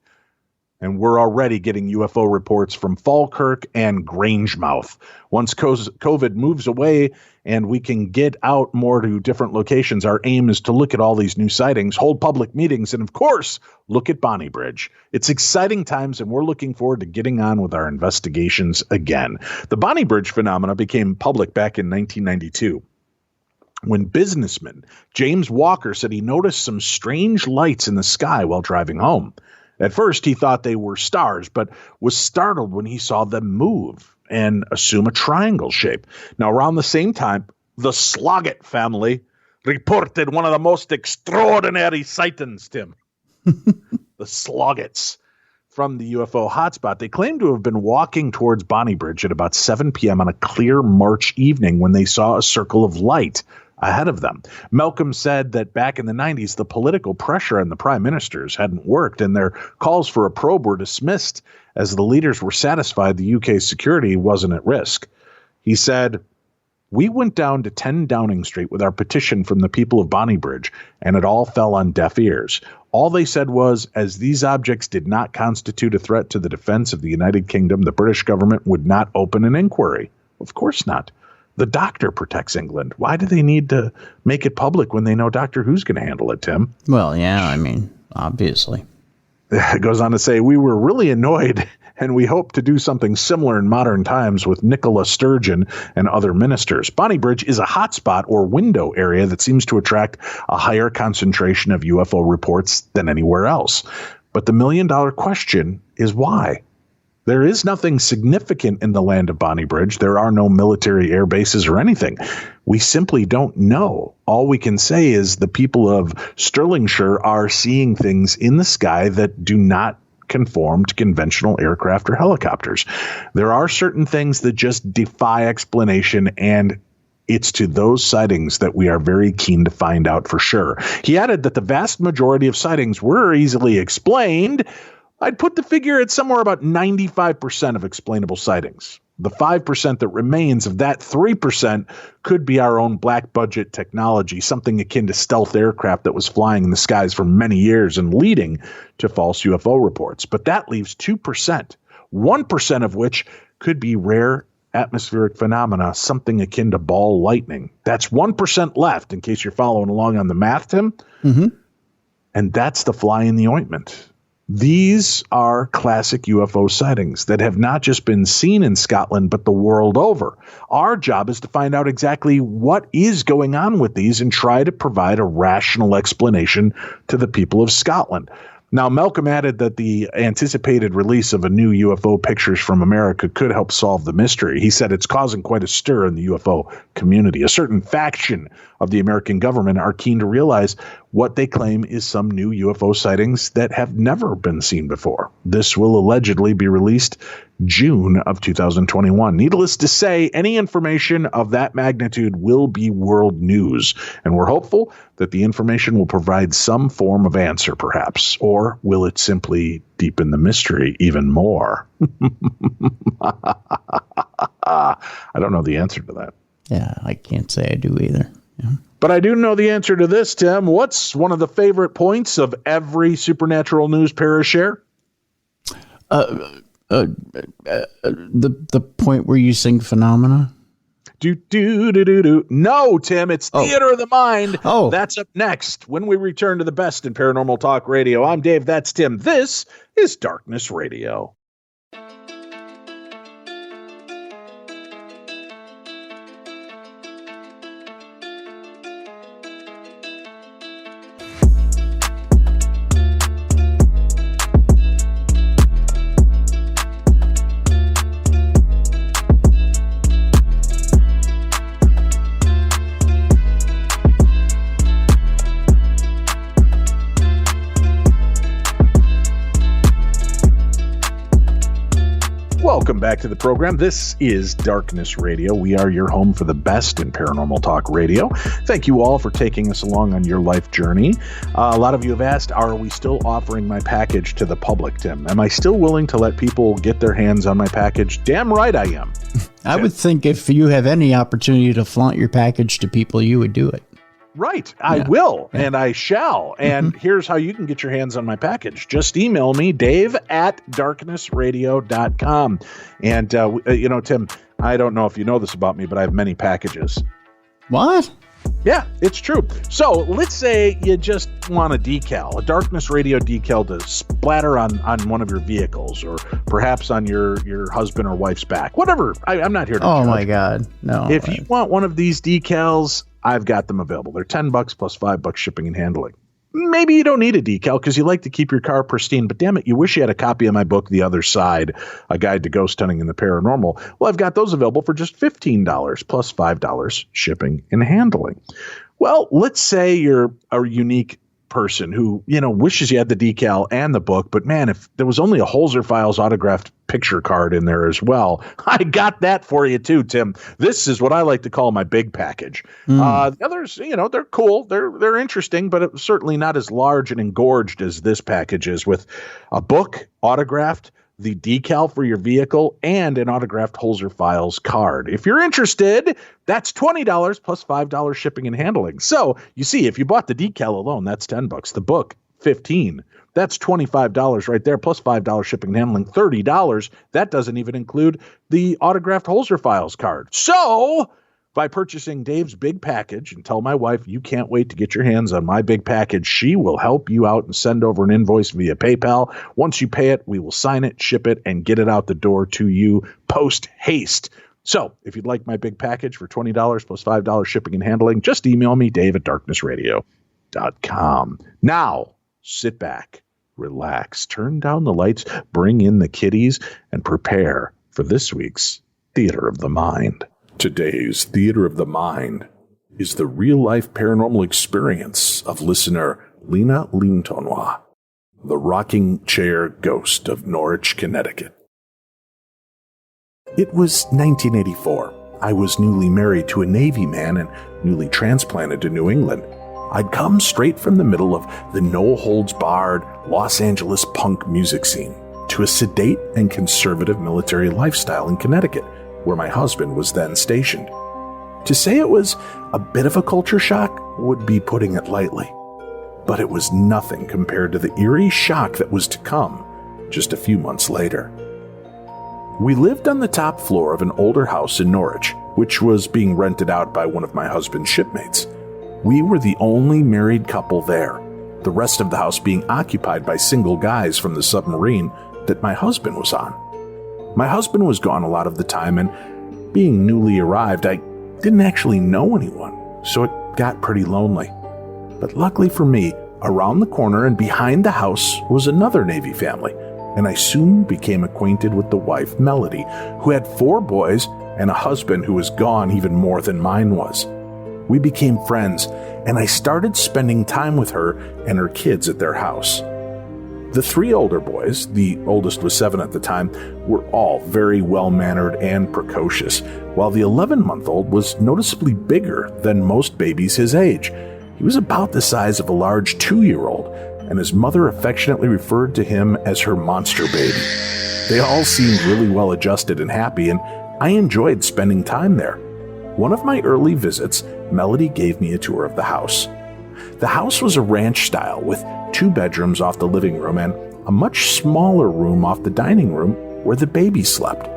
And we're already getting UFO reports from Falkirk and Grangemouth. Once COVID moves away and we can get out more to different locations, our aim is to look at all these new sightings, hold public meetings, and of course, look at Bonnie Bridge. It's exciting times, and we're looking forward to getting on with our investigations again. The Bonnie Bridge phenomena became public back in 1992. When businessman James Walker said he noticed some strange lights in the sky while driving home. At first, he thought they were stars, but was startled when he saw them move and assume a triangle shape. Now, around the same time, the Sloggett family reported one of the most extraordinary sightings, Tim. The Sloggetts from the UFO hotspot. They claim to have been walking towards Bonnie Bridge at about 7 p.m. on a clear March evening when they saw a circle of light ahead of them. Malcolm said that back in the 90s, the political pressure on the prime ministers hadn't worked, and their calls for a probe were dismissed as the leaders were satisfied the UK's security wasn't at risk. He said, we went down to 10 Downing Street with our petition from the people of Bonnie Bridge, and it all fell on deaf ears. All they said was, as these objects did not constitute a threat to the defense of the United Kingdom, the British government would not open an inquiry. Of course not. The Doctor protects England. Why do they need to make it public when they know Doctor Who's going to handle it, Tim? Well, yeah, I mean, obviously. It goes on to say, we were really annoyed, and we hope to do something similar in modern times with Nicola Sturgeon and other ministers. Bonnie Bridge is a hotspot or window area that seems to attract a higher concentration of UFO reports than anywhere else. But the million-dollar question is why? There is nothing significant in the land of Bonnie Bridge. There are no military air bases or anything. We simply don't know. All we can say is the people of Stirlingshire are seeing things in the sky that do not conform to conventional aircraft or helicopters. There are certain things that just defy explanation, and It's to those sightings that we are very keen to find out for sure. He added that the vast majority of sightings were easily explained. I'd put the figure at somewhere about 95% of explainable sightings. The 5% that remains of that 3% could be our own black budget technology, something akin to stealth aircraft that was flying in the skies for many years and leading to false UFO reports. But that leaves 2%, 1% of which could be rare atmospheric phenomena, something akin to ball lightning. That's 1% left, in case you're following along on the math, Tim. Mm-hmm. And that's the fly in the ointment. These are classic UFO sightings that have not just been seen in Scotland, but the world over. Our job is to find out exactly what is going on with these and try to provide a rational explanation to the people of Scotland. Now, Malcolm added that the anticipated release of a new UFO Pictures from America could help solve the mystery. He said it's causing quite a stir in the UFO community. A certain faction of the American government are keen to realize what they claim is some new UFO sightings that have never been seen before. This will allegedly be released June of 2021. Needless to say, any information of that magnitude will be world news, and we're hopeful that the information will provide some form of answer, perhaps, or will it simply deepen the mystery even more? I don't know the answer to that. Yeah, I can't say I do either. Yeah. But I do know the answer to this, Tim. What's one of the favorite points of every supernatural news Parashare? The point where you sing Phenomena? Do. No, Tim, it's Theater of the Mind. Oh. That's up next when we return to the best in paranormal talk radio. I'm Dave, that's Tim. This is Darkness Radio. Welcome back to the program. This is Darkness Radio. We are your home for the best in paranormal talk radio. Thank you all for taking us along on your life journey. A lot of you have asked, are we still offering my package to the public, Tim? Am I still willing to let people get their hands on my package? Damn right I am. I would think if you have any opportunity to flaunt your package to people, you would do it. Right. I will, and I shall. And here's how you can get your hands on my package. Just email me, dave@darknessradio.com. And, Tim, I don't know if you know this about me, but I have many packages. What? Yeah, it's true. So let's say you just want a decal, a Darkness Radio decal to splatter on one of your vehicles, or perhaps on your husband or wife's back. Whatever. I'm not here to judge. My God. No. If you want one of these decals, I've got them available. They're $10 plus $5 shipping and handling. Maybe you don't need a decal because you like to keep your car pristine, but damn it, you wish you had a copy of my book, The Other Side, A Guide to Ghost Hunting and the Paranormal. Well, I've got those available for just $15 plus $5 shipping and handling. Well, let's say you're a unique person who, wishes you had the decal and the book, but man, if there was only a Holzer Files autographed picture card in there as well, I got that for you too, Tim. This is what I like to call my big package. The others, they're cool, they're interesting, but it's certainly not as large and engorged as this package is, with a book autographed, the decal for your vehicle, and an autographed Holzer Files card. If you're interested, that's $20 plus $5 shipping and handling. So you see, if you bought the decal alone, that's $10. The book, $15. That's $25 right there, plus $5 shipping and handling, $30. That doesn't even include the autographed Holzer Files card. So by purchasing Dave's big package, and tell my wife you can't wait to get your hands on my big package, she will help you out and send over an invoice via PayPal. Once you pay it, we will sign it, ship it, and get it out the door to you post haste. So if you'd like my big package for $20 plus $5 shipping and handling, just email me, dave@darknessradio.com. Now, sit back, relax, turn down the lights, bring in the kiddies, and prepare for this week's Theater of the Mind. Today's Theater of the Mind is the real-life paranormal experience of listener Lena Lintonwa, the rocking chair ghost of Norwich, Connecticut. It was 1984, I was newly married to a Navy man and newly transplanted to New England. I'd come straight from the middle of the no-holds-barred Los Angeles punk music scene to a sedate and conservative military lifestyle in Connecticut, where my husband was then stationed. To say it was a bit of a culture shock would be putting it lightly, but it was nothing compared to the eerie shock that was to come just a few months later. We lived on the top floor of an older house in Norwich, which was being rented out by one of my husband's shipmates. We were the only married couple there, the rest of the house being occupied by single guys from the submarine that my husband was on. My husband was gone a lot of the time, and being newly arrived, I didn't actually know anyone, so it got pretty lonely. But luckily for me, around the corner and behind the house was another Navy family, and I soon became acquainted with the wife, Melody, who had 4 boys and a husband who was gone even more than mine was. We became friends, and I started spending time with her and her kids at their house. The 3 older boys, the oldest was 7 at the time, were all very well-mannered and precocious, while the 11-month-old was noticeably bigger than most babies his age. He was about the size of a large 2-year-old, and his mother affectionately referred to him as her monster baby. They all seemed really well adjusted and happy, and I enjoyed spending time there. One of my early visits, Melody gave me a tour of the house. The house was a ranch style with 2 bedrooms off the living room and a much smaller room off the dining room where the baby slept.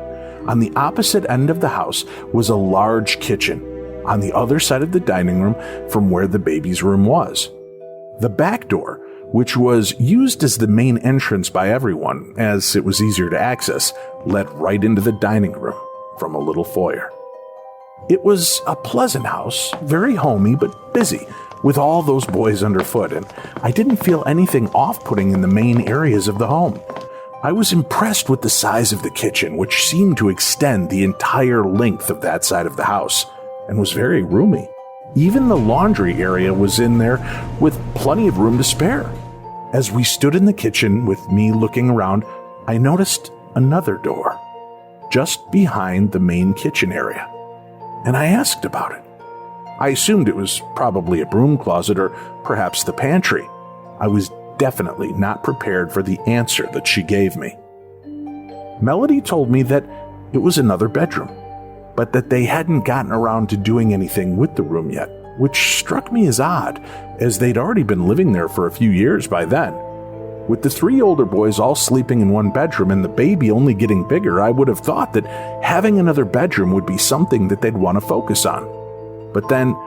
On the opposite end of the house was a large kitchen, on the other side of the dining room from where the baby's room was. The back door, which was used as the main entrance by everyone as it was easier to access, led right into the dining room from a little foyer. It was a pleasant house, very homey but busy, with all those boys underfoot, and I didn't feel anything off-putting in the main areas of the home. I was impressed with the size of the kitchen, which seemed to extend the entire length of that side of the house, and was very roomy. Even the laundry area was in there with plenty of room to spare. As we stood in the kitchen with me looking around, I noticed another door, just behind the main kitchen area, and I asked about it. I assumed it was probably a broom closet or perhaps the pantry. I was definitely not prepared for the answer that she gave me. Melody told me that it was another bedroom, but that they hadn't gotten around to doing anything with the room yet, which struck me as odd, as they'd already been living there for a few years by then. With the 3 older boys all sleeping in one bedroom and the baby only getting bigger, I would have thought that having another bedroom would be something that they'd want to focus on. But then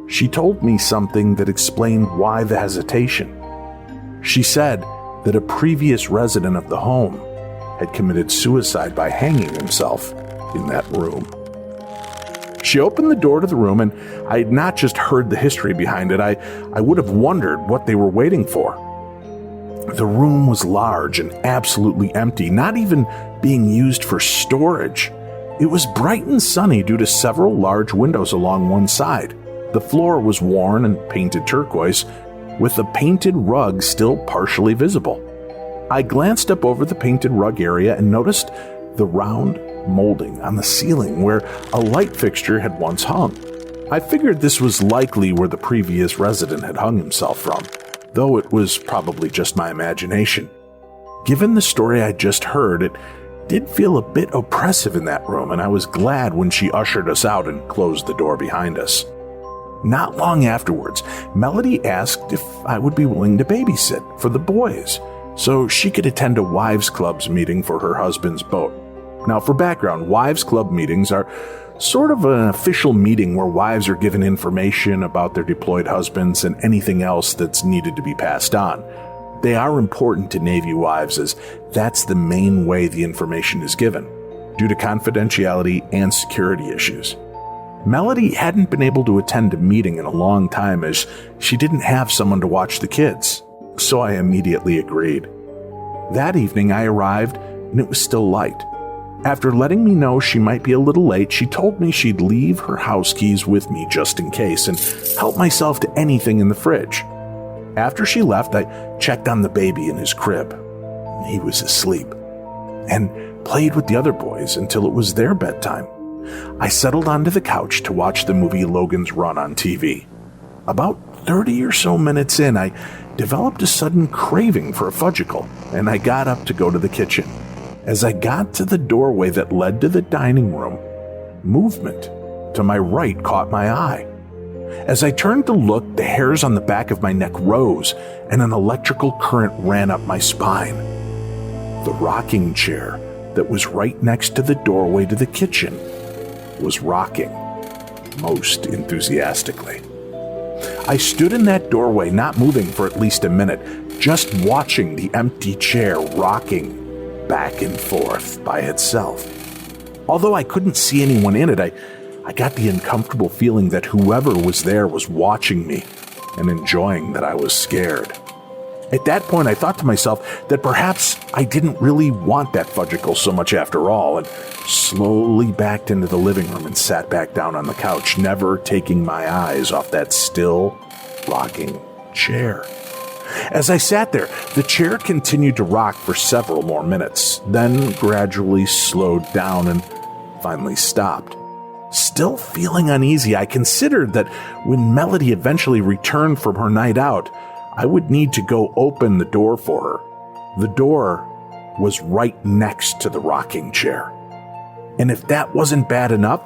she told me something that explained why the hesitation. She said that a previous resident of the home had committed suicide by hanging himself in that room. She opened the door to the room, and I had not just heard the history behind it, I would have wondered what they were waiting for. The room was large and absolutely empty, not even being used for storage. It was bright and sunny due to several large windows along one side. The floor was worn and painted turquoise, with the painted rug still partially visible. I glanced up over the painted rug area and noticed the round molding on the ceiling where a light fixture had once hung. I figured this was likely where the previous resident had hung himself from, though it was probably just my imagination. Given the story I just heard, it did feel a bit oppressive in that room, and I was glad when she ushered us out and closed the door behind us. Not long afterwards, Melody asked if I would be willing to babysit for the boys, so she could attend a wives' club's meeting for her husband's boat. Now, for background, wives' club meetings are sort of an official meeting where wives are given information about their deployed husbands and anything else that's needed to be passed on. They are important to Navy wives, as that's the main way the information is given, due to confidentiality and security issues. Melody hadn't been able to attend a meeting in a long time, as she didn't have someone to watch the kids, so I immediately agreed. That evening I arrived, and it was still light. After letting me know she might be a little late, she told me she'd leave her house keys with me just in case and help myself to anything in the fridge. After she left, I checked on the baby in his crib. He was asleep, and played with the other boys until it was their bedtime. I settled onto the couch to watch the movie Logan's Run on TV. About 30 or so minutes in, I developed a sudden craving for a fudgicle, and I got up to go to the kitchen. As I got to the doorway that led to the dining room, movement to my right caught my eye. As I turned to look, the hairs on the back of my neck rose, and an electrical current ran up my spine. The rocking chair that was right next to the doorway to the kitchen was rocking, most enthusiastically. I stood in that doorway, not moving for at least a minute, just watching the empty chair rocking back and forth by itself. Although I couldn't see anyone in it, I got the uncomfortable feeling that whoever was there was watching me and enjoying that I was scared. At that point, I thought to myself that perhaps I didn't really want that fudgicle so much after all, and slowly backed into the living room and sat back down on the couch, never taking my eyes off that still rocking chair. As I sat there, the chair continued to rock for several more minutes, then gradually slowed down and finally stopped. Still feeling uneasy, I considered that when Melody eventually returned from her night out, I would need to go open the door for her. The door was right next to the rocking chair. And if that wasn't bad enough,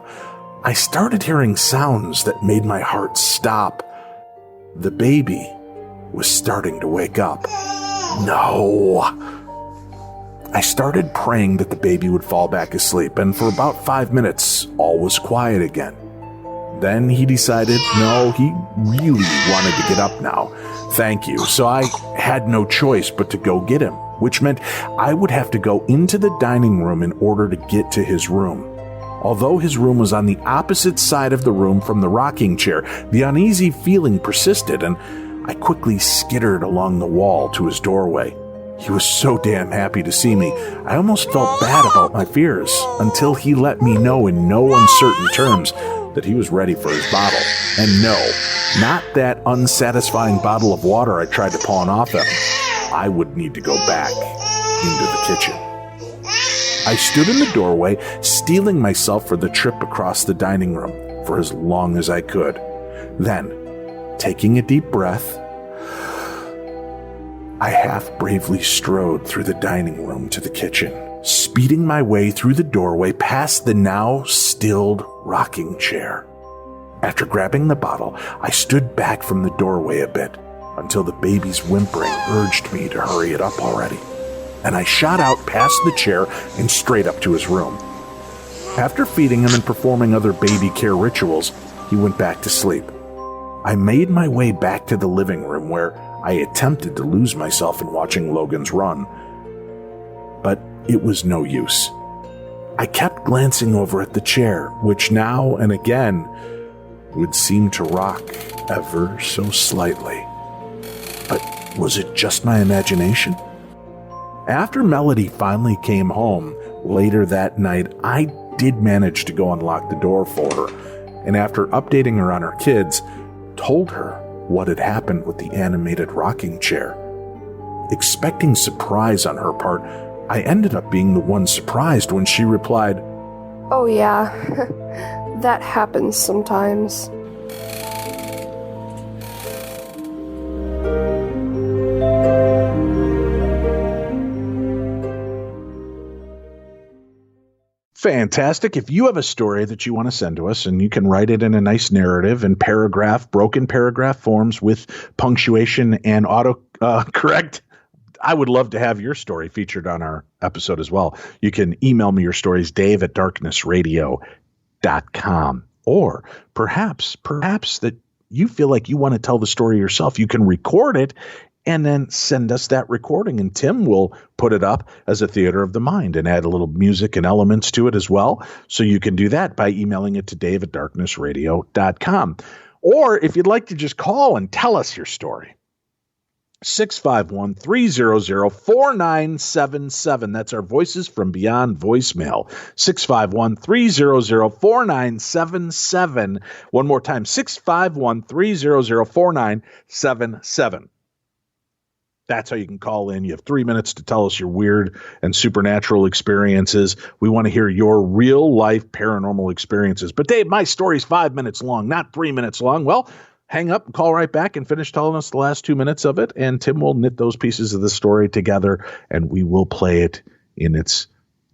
I started hearing sounds that made my heart stop. The baby was starting to wake up. No. I started praying that the baby would fall back asleep, and for about 5 minutes, all was quiet again. Then he decided, no, he really wanted to get up now. Thank you. So I had no choice but to go get him, which meant I would have to go into the dining room in order to get to his room. Although his room was on the opposite side of the room from the rocking chair, the uneasy feeling persisted, and I quickly skittered along the wall to his doorway. He was so damn happy to see me, I almost felt bad about my fears, until he let me know in no uncertain terms that he was ready for his bottle. And no, not that unsatisfying bottle of water I tried to pawn off him. I would need to go back into the kitchen. I stood in the doorway, steeling myself for the trip across the dining room for as long as I could. Then, taking a deep breath, I half bravely strode through the dining room to the kitchen, speeding my way through the doorway past the now stilled rocking chair. After grabbing the bottle, I stood back from the doorway a bit until the baby's whimpering urged me to hurry it up already, and I shot out past the chair and straight up to his room. After feeding him and performing other baby care rituals, he went back to sleep. I made my way back to the living room where I attempted to lose myself in watching Logan's Run, but it was no use. I kept glancing over at the chair, which now and again would seem to rock ever so slightly. But was it just my imagination? After Melody finally came home later that night, I did manage to go unlock the door for her, and after updating her on her kids, told her what had happened with the animated rocking chair. Expecting surprise on her part, I ended up being the one surprised when she replied, "Oh yeah, that happens sometimes." Fantastic. If you have a story that you want to send to us, and you can write it in a nice narrative and broken paragraph forms with punctuation and auto correct, I would love to have your story featured on our episode as well. You can email me your stories, dave@darknessradio.com. Or perhaps that you feel like you want to tell the story yourself. You can record it and then send us that recording, and Tim will put it up as a theater of the mind and add a little music and elements to it as well. So you can do that by emailing it to dave@darknessradio.com. Or if you'd like to just call and tell us your story, 651-300-4977. That's our Voices from Beyond voicemail. 651-300-4977. One more time, 651-300-4977. That's how you can call in. You have 3 minutes to tell us your weird and supernatural experiences. We want to hear your real life paranormal experiences. But Dave, my story's 5 minutes long, not 3 minutes long. Well, hang up and call right back and finish telling us the last 2 minutes of it. And Tim will knit those pieces of the story together and we will play it in its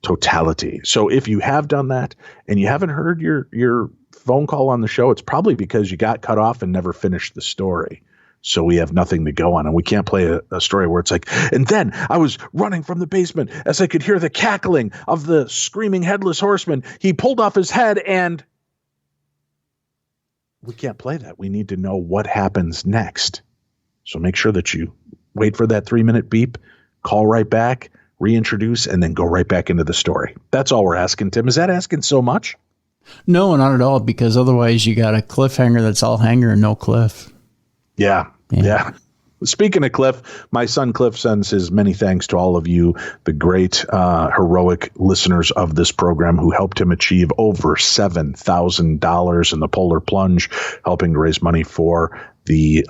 totality. So if you have done that and you haven't heard your phone call on the show, it's probably because you got cut off and never finished the story. So we have nothing to go on, and we can't play a story where it's like, and then I was running from the basement as I could hear the cackling of the screaming headless horseman. He pulled off his head, and we can't play that. We need to know what happens next. So make sure that you wait for that 3-minute beep, call right back, reintroduce, and then go right back into the story. That's all we're asking, Tim. Is that asking so much? No, not at all, because otherwise you got a cliffhanger that's all hanger and no cliff. Yeah. Speaking of Cliff, my son Cliff sends his many thanks to all of you, the great heroic listeners of this program who helped him achieve over $7,000 in the Polar Plunge, helping to raise money for the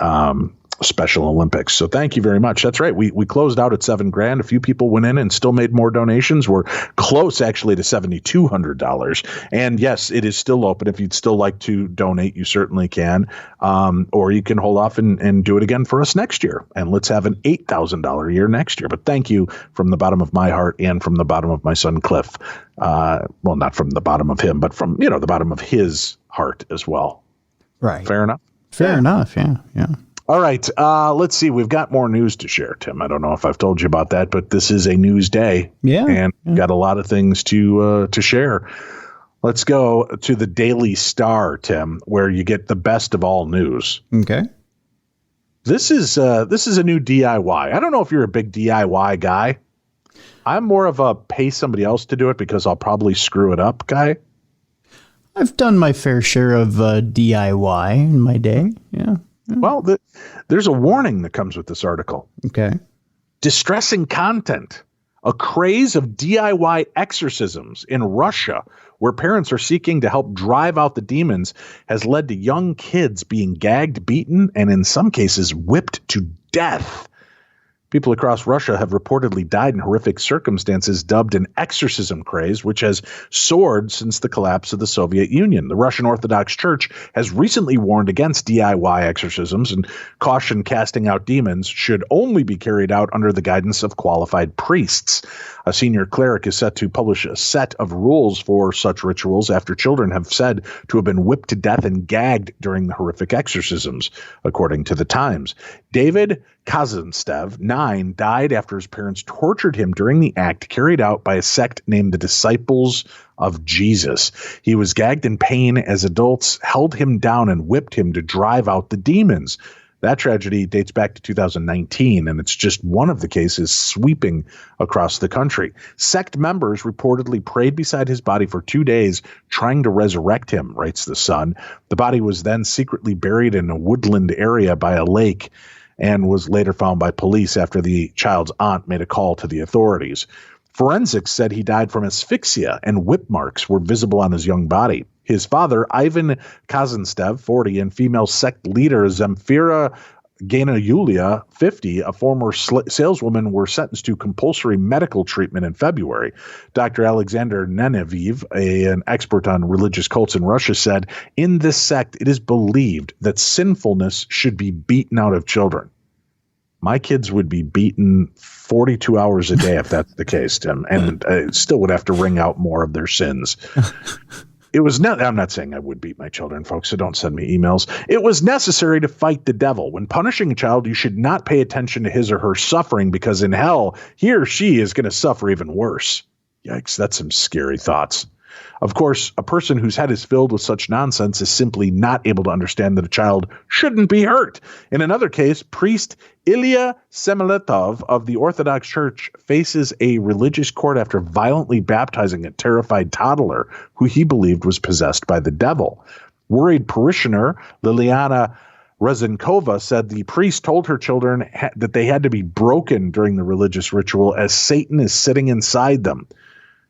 Special Olympics. So thank you very much. That's right. We closed out at $7,000. A few people went in and still made more donations. We're close actually to $7,200. And yes, it is still open. If you'd still like to donate, you certainly can. Or you can hold off and do it again for us next year. And let's have an $8,000 year next year. But thank you from the bottom of my heart and from the bottom of my son Cliff. Well, not from the bottom of him, but from, the bottom of his heart as well. Right. Fair enough? Fair enough. Yeah. All right. Let's see. We've got more news to share, Tim. I don't know if I've told you about that, but this is a news day. Yeah. And got a lot of things to share. Let's go to the Daily Star, Tim, where you get the best of all news. Okay. This is a new DIY. I don't know if you're a big DIY guy. I'm more of a pay somebody else to do it because I'll probably screw it up guy. I've done my fair share of DIY in my day. Yeah. Well, there's a warning that comes with this article. Okay. Distressing content. A craze of DIY exorcisms in Russia, where parents are seeking to help drive out the demons, has led to young kids being gagged, beaten, and in some cases whipped to death. People across Russia have reportedly died in horrific circumstances dubbed an exorcism craze, which has soared since the collapse of the Soviet Union. The Russian Orthodox Church has recently warned against DIY exorcisms and cautioned casting out demons should only be carried out under the guidance of qualified priests. A senior cleric is set to publish a set of rules for such rituals after children have said to have been whipped to death and gagged during the horrific exorcisms, according to the Times. David Kazanstev, 9, died after his parents tortured him during the act carried out by a sect named the Disciples of Jesus. He was gagged in pain as adults held him down and whipped him to drive out the demons. That tragedy dates back to 2019, and it's just one of the cases sweeping across the country. Sect members reportedly prayed beside his body for 2 days, trying to resurrect him, writes The Sun. The body was then secretly buried in a woodland area by a lake and was later found by police after the child's aunt made a call to the authorities. Forensics said he died from asphyxia, and whip marks were visible on his young body. His father, Ivan Kazanstev, 40, and female sect leader Zemfira Ganayulia, 50, a former saleswoman, were sentenced to compulsory medical treatment in February. Dr. Alexander Neneviv, an expert on religious cults in Russia, said, in this sect, it is believed that sinfulness should be beaten out of children. My kids would be beaten 42 hours a day if that's the case, Tim, and still would have to wring out more of their sins. I'm not saying I would beat my children, folks, so don't send me emails. It was necessary to fight the devil. When punishing a child, you should not pay attention to his or her suffering, because in hell, he or she is going to suffer even worse. Yikes, that's some scary thoughts. Of course, a person whose head is filled with such nonsense is simply not able to understand that a child shouldn't be hurt. In another case, priest Ilya Semeletov of the Orthodox Church faces a religious court after violently baptizing a terrified toddler who he believed was possessed by the devil. Worried parishioner Liliana Rezenkova said the priest told her children that they had to be broken during the religious ritual as Satan is sitting inside them.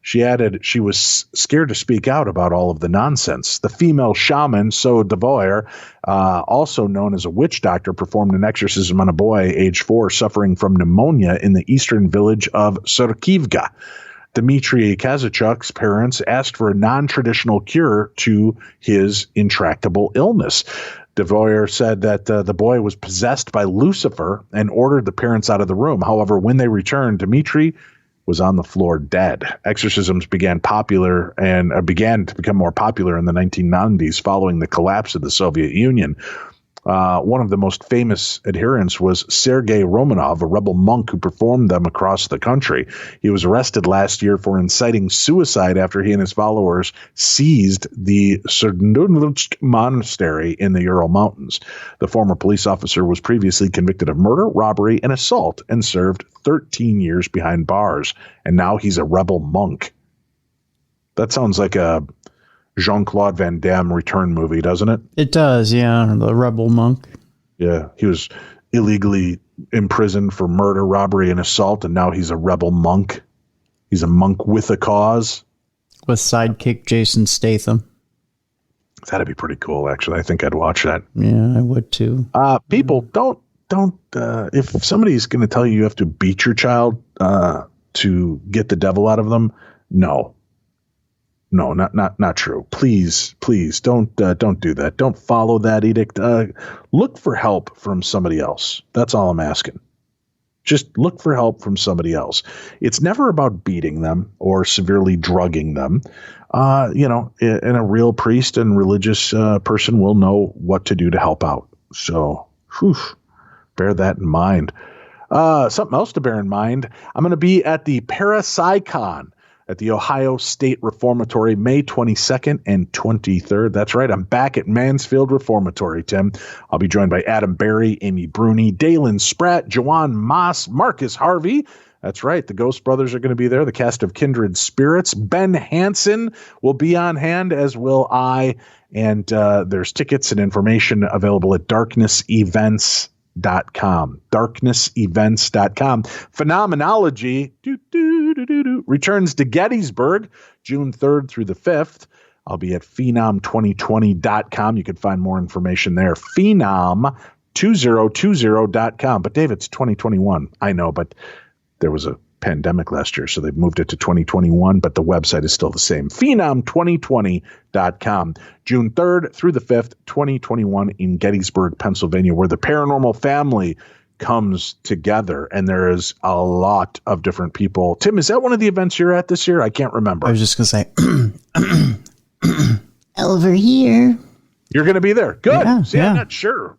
She added she was scared to speak out about all of the nonsense. The female shaman, So Devoyer, also known as a witch doctor, performed an exorcism on a boy, age 4, suffering from pneumonia in the eastern village of Surkivka. Dmitry Kazachuk's parents asked for a non-traditional cure to his intractable illness. Devoyer said that the boy was possessed by Lucifer and ordered the parents out of the room. However, when they returned, Dmitry was on the floor dead. Exorcisms began to become more popular in the 1990s following the collapse of the Soviet Union. One of the most famous adherents was Sergei Romanov, a rebel monk who performed them across the country. He was arrested last year for inciting suicide after he and his followers seized the Serdunlutsk monastery in the Ural Mountains. The former police officer was previously convicted of murder, robbery, and assault and served 13 years behind bars. And now he's a rebel monk. That sounds like a Jean-Claude Van Damme return movie, doesn't it? It does, yeah. The rebel monk. Yeah, he was illegally imprisoned for murder, robbery, and assault, and now he's a rebel monk. He's a monk with a cause. With sidekick Jason Statham. That'd be pretty cool, actually. I think I'd watch that. Yeah, I would too. People, don't. If somebody's going to tell you have to beat your child to get the devil out of them, no. No, not true. Please don't do that. Don't follow that edict. Look for help from somebody else. That's all I'm asking. Just look for help from somebody else. It's never about beating them or severely drugging them. And a real priest and religious person will know what to do to help out. So, bear that in mind. Something else to bear in mind. I'm going to be at the Parashare at the Ohio State Reformatory, May 22nd and 23rd. That's right. I'm back at Mansfield Reformatory, Tim. I'll be joined by Adam Berry, Amy Bruni, Dalen Spratt, Joanne Moss, Marcus Harvey. That's right. The Ghost Brothers are going to be there. The cast of Kindred Spirits. Ben Hansen will be on hand, as will I. And there's tickets and information available at darknessevents.com. Phenomenology returns to Gettysburg June 3rd through the 5th. I'll be at phenom2020.com. You can find more information there. Phenom2020.com. But Dave, it's 2021. I know, but there was a pandemic last year, so they've moved it to 2021, but the website is still the same. Phenom2020.com. June 3rd through the 5th, 2021 in Gettysburg, Pennsylvania, where the paranormal family comes together, and there is a lot of different people. Tim, is that one of the events you're at this year? I can't remember. I was just going to say, over here. You're going to be there. Good. Yeah, see, I'm not sure.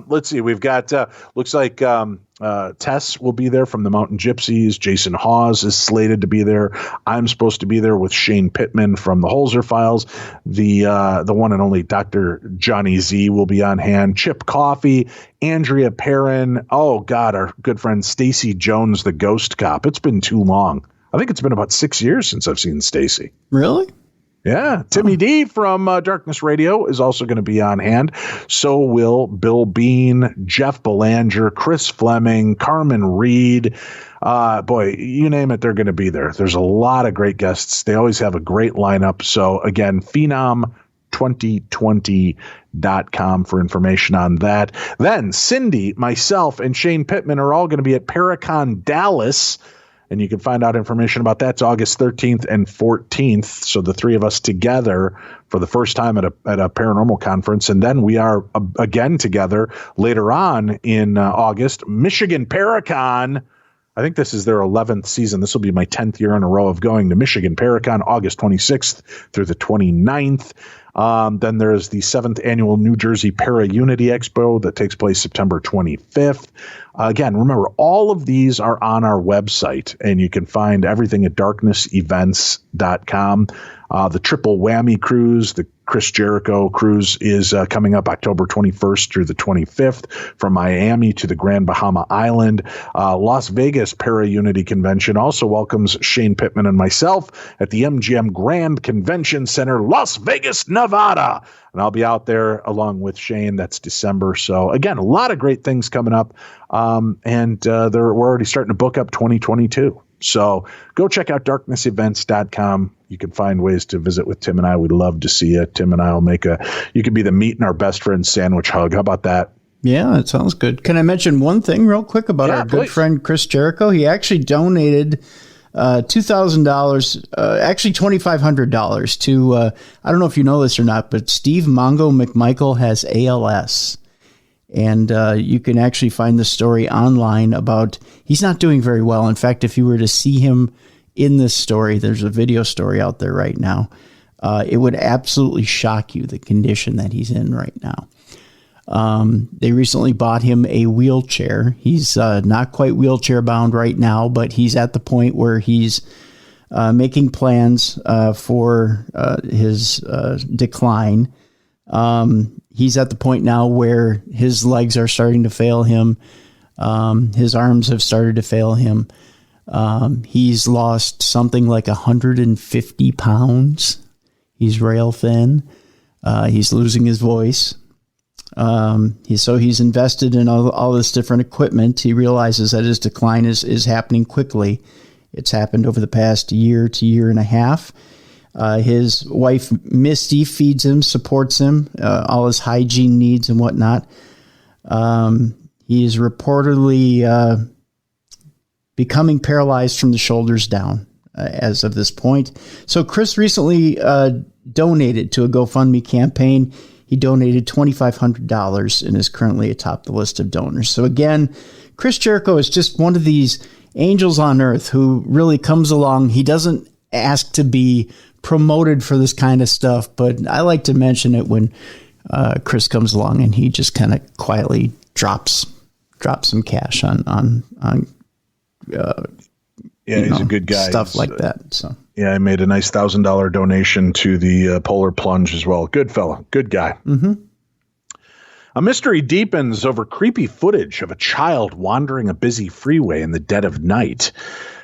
Let's see. We've got, looks like Tess will be there from the Mountain Gypsies. Jason Hawes is slated to be there. I'm supposed to be there with Shane Pittman from the Holzer Files. The one and only Dr. Johnny Z will be on hand. Chip Coffey, Andrea Perrin. Oh, God, our good friend Stacy Jones, the ghost cop. It's been too long. I think it's been about 6 years since I've seen Stacy. Really? Yeah. Timmy D from Darkness Radio is also going to be on hand. So will Bill Bean, Jeff Belanger, Chris Fleming, Carmen Reed. Boy, you name it, they're going to be there. There's a lot of great guests. They always have a great lineup. So again, Phenom2020.com for information on that. Then Cindy, myself, and Shane Pittman are all going to be at Paracon Dallas. And you can find out information about that. It's August 13th and 14th. So the three of us together for the first time at a paranormal conference. And then we are again together later on in August. Michigan Paracon. I think this is their 11th season. This will be my 10th year in a row of going to Michigan Paracon, August 26th through the 29th. Then there's the 7th annual New Jersey Para Unity Expo that takes place September 25th. Again, remember, all of these are on our website, and you can find everything at darknessevents.com. The Triple Whammy Cruise, the Chris Jericho Cruise, is coming up October 21st through the 25th from Miami to the Grand Bahama Island. Las Vegas Para Unity Convention also welcomes Shane Pittman and myself at the MGM Grand Convention Center, Las Vegas, Nevada. Nevada. And I'll be out there along with Shane. That's December. So, again, a lot of great things coming up. We're already starting to book up 2022. So go check out darknessevents.com. You can find ways to visit with Tim and I. We'd love to see you. Tim and I will you could be the meet and our best friend sandwich hug. How about that? Yeah, it sounds good. Can I mention one thing real quick about our good friend Chris Jericho? He actually donated $2,000, actually $2,500 to, I don't know if you know this or not, but Steve Mongo McMichael has ALS. And you can actually find the story online about, he's not doing very well. In fact, if you were to see him in this story, there's a video story out there right now. It would absolutely shock you, the condition that he's in right now. They recently bought him a wheelchair. He's not quite wheelchair bound right now, but he's at the point where he's making plans for his decline. He's at the point now where his legs are starting to fail him. His arms have started to fail him. He's lost something like 150 pounds. He's rail thin. He's losing his voice. He's invested in all this different equipment. He realizes that his decline is happening quickly. It's happened over the past year to year and a half. His wife, Misty, feeds him, supports him, all his hygiene needs and whatnot. He is reportedly becoming paralyzed from the shoulders down as of this point. So Chris recently donated to a GoFundMe campaign. He donated $2,500 and is currently atop the list of donors. So again, Chris Jericho is just one of these angels on earth who really comes along. He doesn't ask to be promoted for this kind of stuff, but I like to mention it when Chris comes along and he just kind of quietly drops some cash on he's a good guy. Stuff like that. So I made a nice $1,000 donation to the Polar Plunge as well. Good fella, good guy. Mm-hmm. A mystery deepens over creepy footage of a child wandering a busy freeway in the dead of night.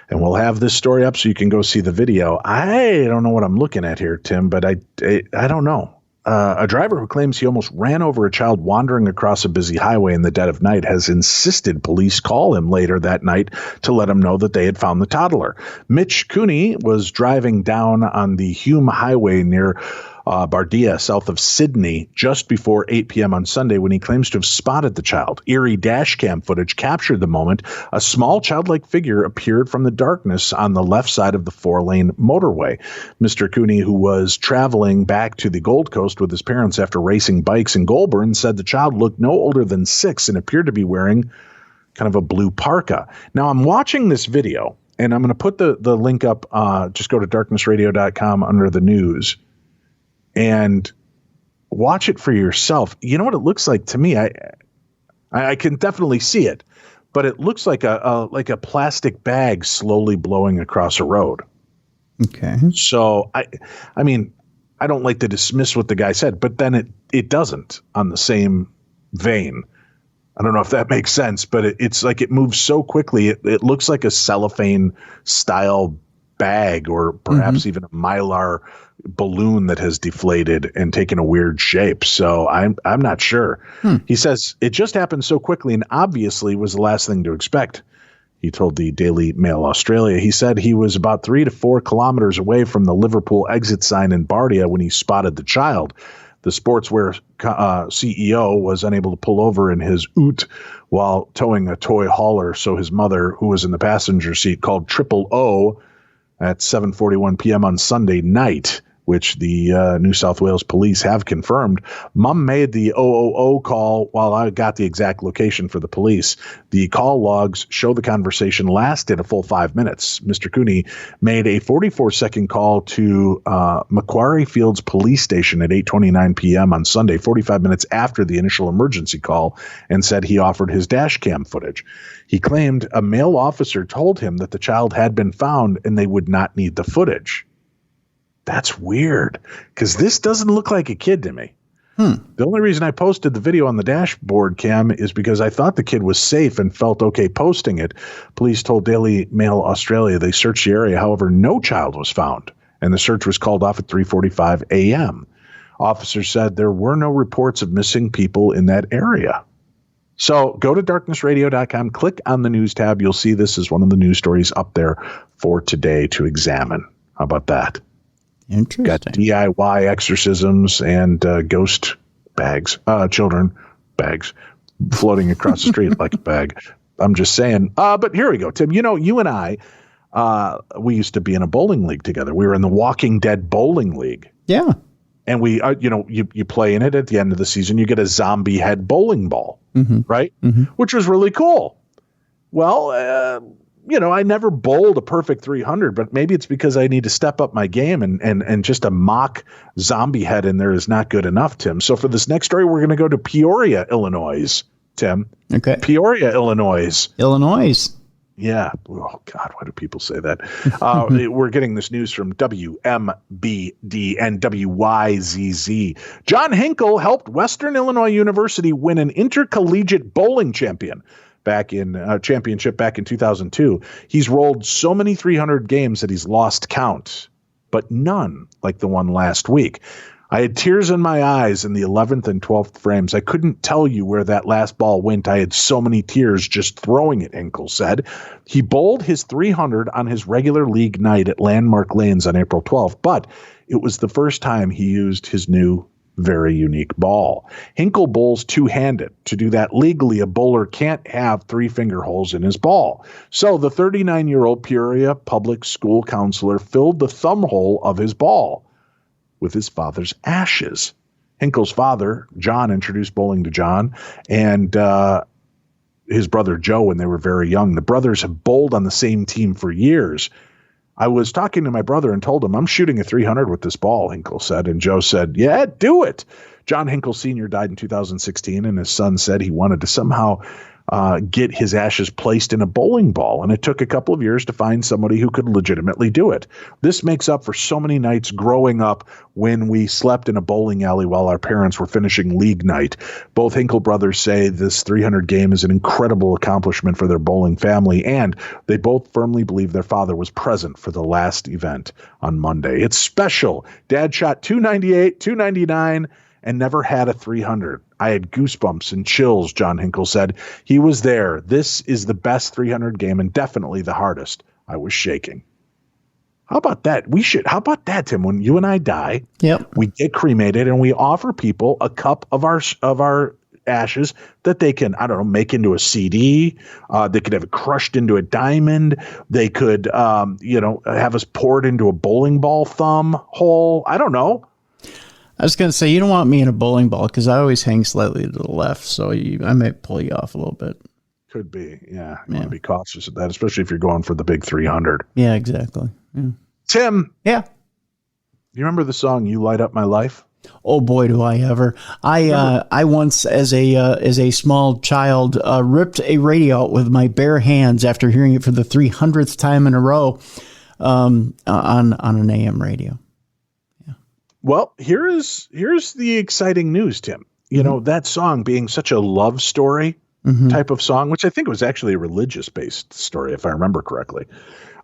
And we'll have this story up so you can go see the video. I don't know what I'm looking at here, Tim, but I don't know. A driver who claims he almost ran over a child wandering across a busy highway in the dead of night has insisted police call him later that night to let him know that they had found the toddler. Mitch Cooney was driving down on the Hume Highway near Bardia, south of Sydney, just before 8 p.m. on Sunday when he claims to have spotted the child. Eerie dash cam footage captured the moment a small childlike figure appeared from the darkness on the left side of the 4-lane motorway. Mr. Cooney, who was traveling back to the Gold Coast with his parents after racing bikes in Goulburn, said the child looked no older than 6 and appeared to be wearing kind of a blue parka. Now, I'm watching this video, and I'm going to put the link up. Just go to darknessradio.com under the news and watch it for yourself. You know what it looks like to me? I can definitely see it, but it looks like a plastic bag slowly blowing across a road. Okay. So I mean, I don't like to dismiss what the guy said, but then it doesn't on the same vein. I don't know if that makes sense, but it's like it moves so quickly. It looks like a cellophane style bag or perhaps even a Mylar balloon that has deflated and taken a weird shape. So I'm not sure. He says it just happened so quickly and obviously was the last thing to expect. He told the Daily Mail Australia. He said he was about 3 to 4 kilometers away from the Liverpool exit sign in Bardia when he spotted the child. The sportswear CEO was unable to pull over in his ute while towing a toy hauler. So his mother, who was in the passenger seat, called 000 at 7:41 p.m. on Sunday night, which the New South Wales police have confirmed. Mom made the 000 call while I got the exact location for the police. The call logs show the conversation lasted a full 5 minutes. Mr. Cooney made a 44-second call to Macquarie Fields Police Station at 8:29 p.m. on Sunday, 45 minutes after the initial emergency call, and said he offered his dash cam footage. He claimed a male officer told him that the child had been found and they would not need the footage. That's weird, because this doesn't look like a kid to me. The only reason I posted the video on the dashboard cam is because I thought the kid was safe and felt okay posting it. Police told Daily Mail Australia they searched the area. However, no child was found, and the search was called off at 3:45 a.m. Officers said there were no reports of missing people in that area. So go to darknessradio.com, click on the news tab. You'll see this is one of the news stories up there for today to examine. How about that? Interesting. Got DIY exorcisms and ghost bags, children bags floating across the street like a bag. I'm just saying. But here we go, Tim. You know, you and I, we used to be in a bowling league together. We were in the Walking Dead bowling league. Yeah. And we, you play in it at the end of the season. You get a zombie head bowling ball, right? Mm-hmm. Which was really cool. Well, I never bowled a perfect 300, but maybe it's because I need to step up my game and just a mock zombie head in there is not good enough, Tim. So for this next story, we're going to go to Peoria, Illinois, Tim. Okay. Peoria, Illinois. Yeah. Oh, God, why do people say that? We're getting this news from WMBD and WYZZ. John Hinkle helped Western Illinois University win an intercollegiate bowling championship back in 2002. He's rolled so many 300 games that he's lost count, but none like the one last week. I had tears in my eyes in the 11th and 12th frames. I couldn't tell you where that last ball went. I had so many tears just throwing it, Hinkle said. He bowled his 300 on his regular league night at Landmark Lanes on April 12th, but it was the first time he used his new, very unique ball. Hinkle bowls two-handed. To do that legally, a bowler can't have three finger holes in his ball. So the 39-year-old Peoria public school counselor filled the thumb hole of his ball with his father's ashes. Hinkle's father, John, introduced bowling to John and his brother Joe when they were very young. The brothers have bowled on the same team for years. I was talking to my brother and told him, I'm shooting a 300 with this ball, Hinkle said. And Joe said, yeah, do it. John Hinkle Sr. died in 2016, and his son said he wanted to somehow get his ashes placed in a bowling ball, and it took a couple of years to find somebody who could legitimately do it. This makes up for so many nights growing up when we slept in a bowling alley while our parents were finishing league night. Both Hinkle brothers say this 300 game is an incredible accomplishment for their bowling family, and they both firmly believe their father was present for the last event on Monday. It's special. Dad shot 298, 299, and never had a 300. I had goosebumps and chills, John Hinkle said. He was there. This is the best 300 game and definitely the hardest. I was shaking. How about that? How about that, Tim? When you and I die, we get cremated and we offer people a cup of our ashes that they can, make into a CD. They could have it crushed into a diamond. They could, have us poured into a bowling ball thumb hole. I don't know. I was going to say, you don't want me in a bowling ball because I always hang slightly to the left, so I might pull you off a little bit. Could be, yeah. You want to be cautious of that, especially if you're going for the big 300. Yeah, exactly. Yeah. Tim. Yeah. You remember the song "You Light Up My Life"? Oh boy, do I ever! I once, as a small child, ripped a radio out with my bare hands after hearing it for the 300th time in a row on an AM radio. Well, here's the exciting news, Tim. You know, that song being such a love story type of song, which I think was actually a religious-based story, if I remember correctly,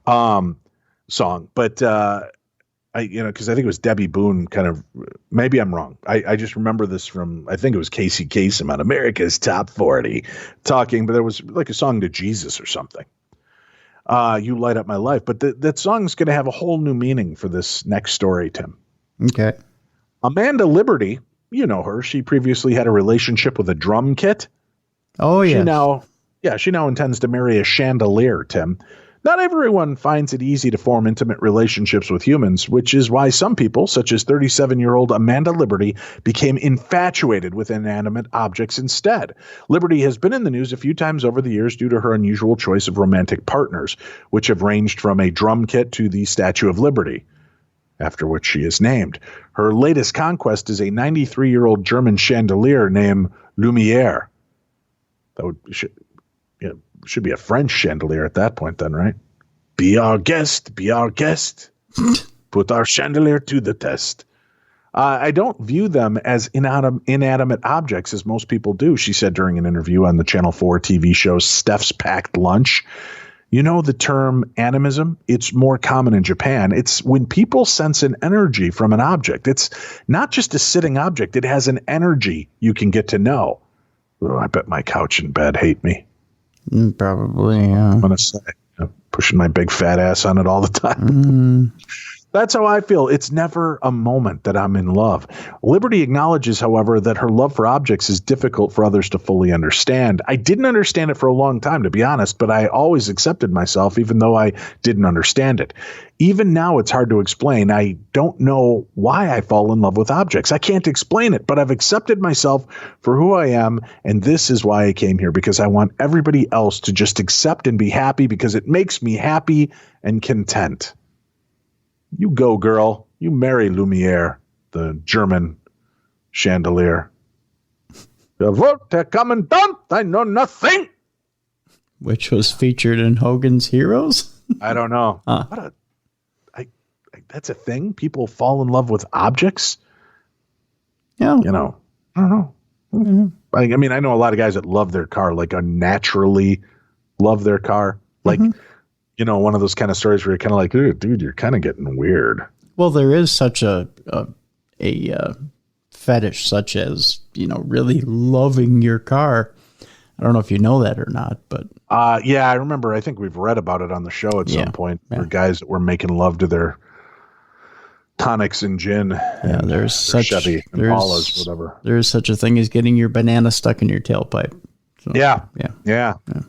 song. But, because I think it was Debbie Boone maybe I'm wrong. I just remember this from, I think it was Casey Kasem on America's Top 40 talking, but there was like a song to Jesus or something. You Light Up My Life. But that song's going to have a whole new meaning for this next story, Tim. Okay. Amanda Liberty, you know her. She previously had a relationship with a drum kit. Oh, yeah. She now intends to marry a chandelier, Tim. Not everyone finds it easy to form intimate relationships with humans, which is why some people, such as 37-year-old Amanda Liberty, became infatuated with inanimate objects instead. Liberty has been in the news a few times over the years due to her unusual choice of romantic partners, which have ranged from a drum kit to the Statue of Liberty, after which she is named. Her latest conquest is a 93-year-old German chandelier named Lumiere. Should be a French chandelier at that point then, right? Be our guest, put our chandelier to the test. I don't view them as inanimate objects as most people do, she said during an interview on the Channel 4 TV show Steph's Packed Lunch. You know the term animism? It's more common in Japan. It's when people sense an energy from an object. It's not just a sitting object. It has an energy you can get to know. Oh, I bet my couch and bed hate me. Probably, yeah. I'm going to say, pushing my big fat ass on it all the time. That's how I feel. It's never a moment that I'm in love. Liberty acknowledges, however, that her love for objects is difficult for others to fully understand. I didn't understand it for a long time, to be honest, but I always accepted myself, even though I didn't understand it. Even now, it's hard to explain. I don't know why I fall in love with objects. I can't explain it, but I've accepted myself for who I am, and this is why I came here, because I want everybody else to just accept and be happy, because it makes me happy and content. You go, girl. You marry Lumiere, the German chandelier. Jawohl, der Kommandant, I know nothing. Which was featured in Hogan's Heroes? I don't know. That's a thing? People fall in love with objects? Yeah. You know, I don't know. Mm-hmm. I mean, I know a lot of guys that love their car, like unnaturally love their car. Like, you know, one of those kind of stories where you're kind of like, dude, you're kind of getting weird. Well, there is such a fetish, such as, you know, really loving your car. I don't know if you know that or not, but yeah, I remember. I think we've read about it on the show at some point. Yeah. Where guys that were making love to their tonics and gin. Yeah, and there's such Chevy and Paula's, whatever. There is such a thing as getting your banana stuck in your tailpipe. So, yeah.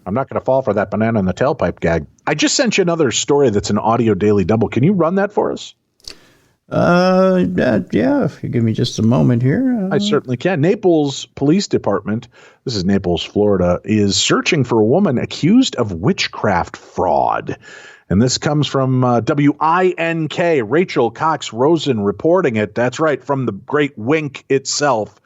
I'm not going to fall for that banana in the tailpipe gag. I just sent you another story that's an audio daily double. Can you run that for us? Yeah, if you give me just a moment here. I certainly can. Naples Police Department, this is Naples, Florida, is searching for a woman accused of witchcraft fraud. And this comes from WINK, Rachel Cox Rosen reporting it. That's right, from the great Wink itself.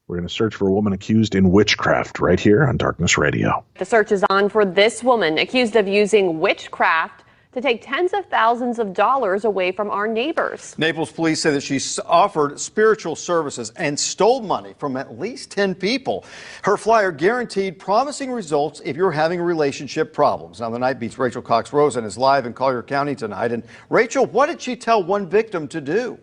We're going to search for a woman accused in witchcraft right here on Darkness Radio. The search is on for this woman accused of using witchcraft to take tens of thousands of dollars away from our neighbors. Naples police say that she offered spiritual services and stole money from at least 10 people. Her flyer guaranteed promising results if you're having relationship problems. Now, the Night Beat's Rachel Cox Rosen is live in Collier County tonight. And Rachel, what did she tell one victim to do?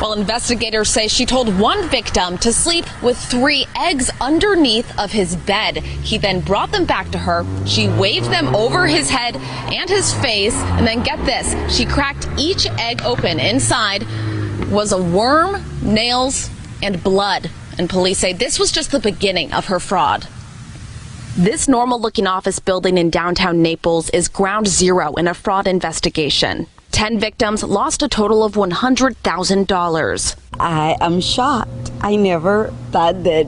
Well, investigators say she told one victim to sleep with 3 eggs underneath of his bed. He then brought them back to her. She waved them over his head and his face. And then get this, she cracked each egg open. Inside was a worm, nails, and blood. And police say this was just the beginning of her fraud. This normal-looking office building in downtown Naples is ground zero in a fraud investigation. 10 victims lost a total of $100,000. I am shocked. I never thought that,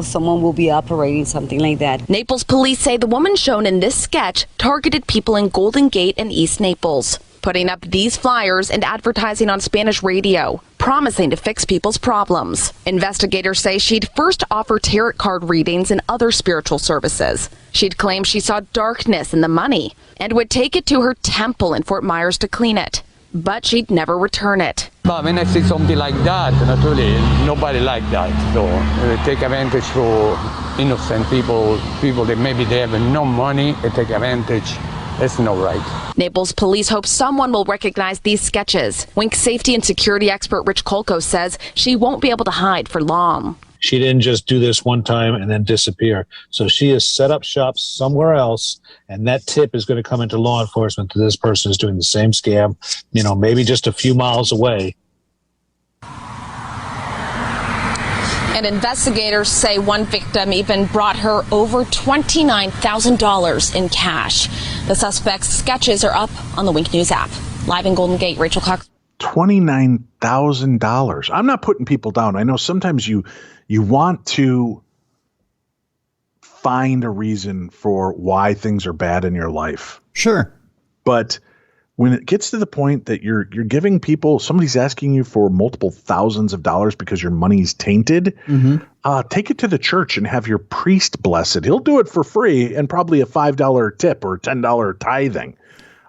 someone will be operating something like that. Naples police say the woman shown in this sketch targeted people in Golden Gate and East Naples, putting up these flyers and advertising on Spanish radio, promising to fix people's problems. Investigators say she'd first offer tarot card readings and other spiritual services. She'd claim she saw darkness in the money and would take it to her temple in Fort Myers to clean it. But she'd never return it. But when I see something like that, naturally, nobody like that. So they take advantage for innocent people that maybe they have no money, they take advantage. That's not right. Naples police hope someone will recognize these sketches. Wink safety and security expert Rich Kolko says she won't be able to hide for long. She didn't just do this one time and then disappear. So she has set up shop somewhere else, and that tip is going to come into law enforcement that this person is doing the same scam, maybe just a few miles away. And investigators say one victim even brought her over $29,000 in cash. The suspect's sketches are up on the Wink News app. Live in Golden Gate, Rachel Cox. $29,000. I'm not putting people down. I know sometimes you want to find a reason for why things are bad in your life. Sure. But when it gets to the point that you're giving people, somebody's asking you for multiple thousands of dollars because your money's tainted, take it to the church and have your priest bless it. He'll do it for free and probably a $5 tip or $10 tithing.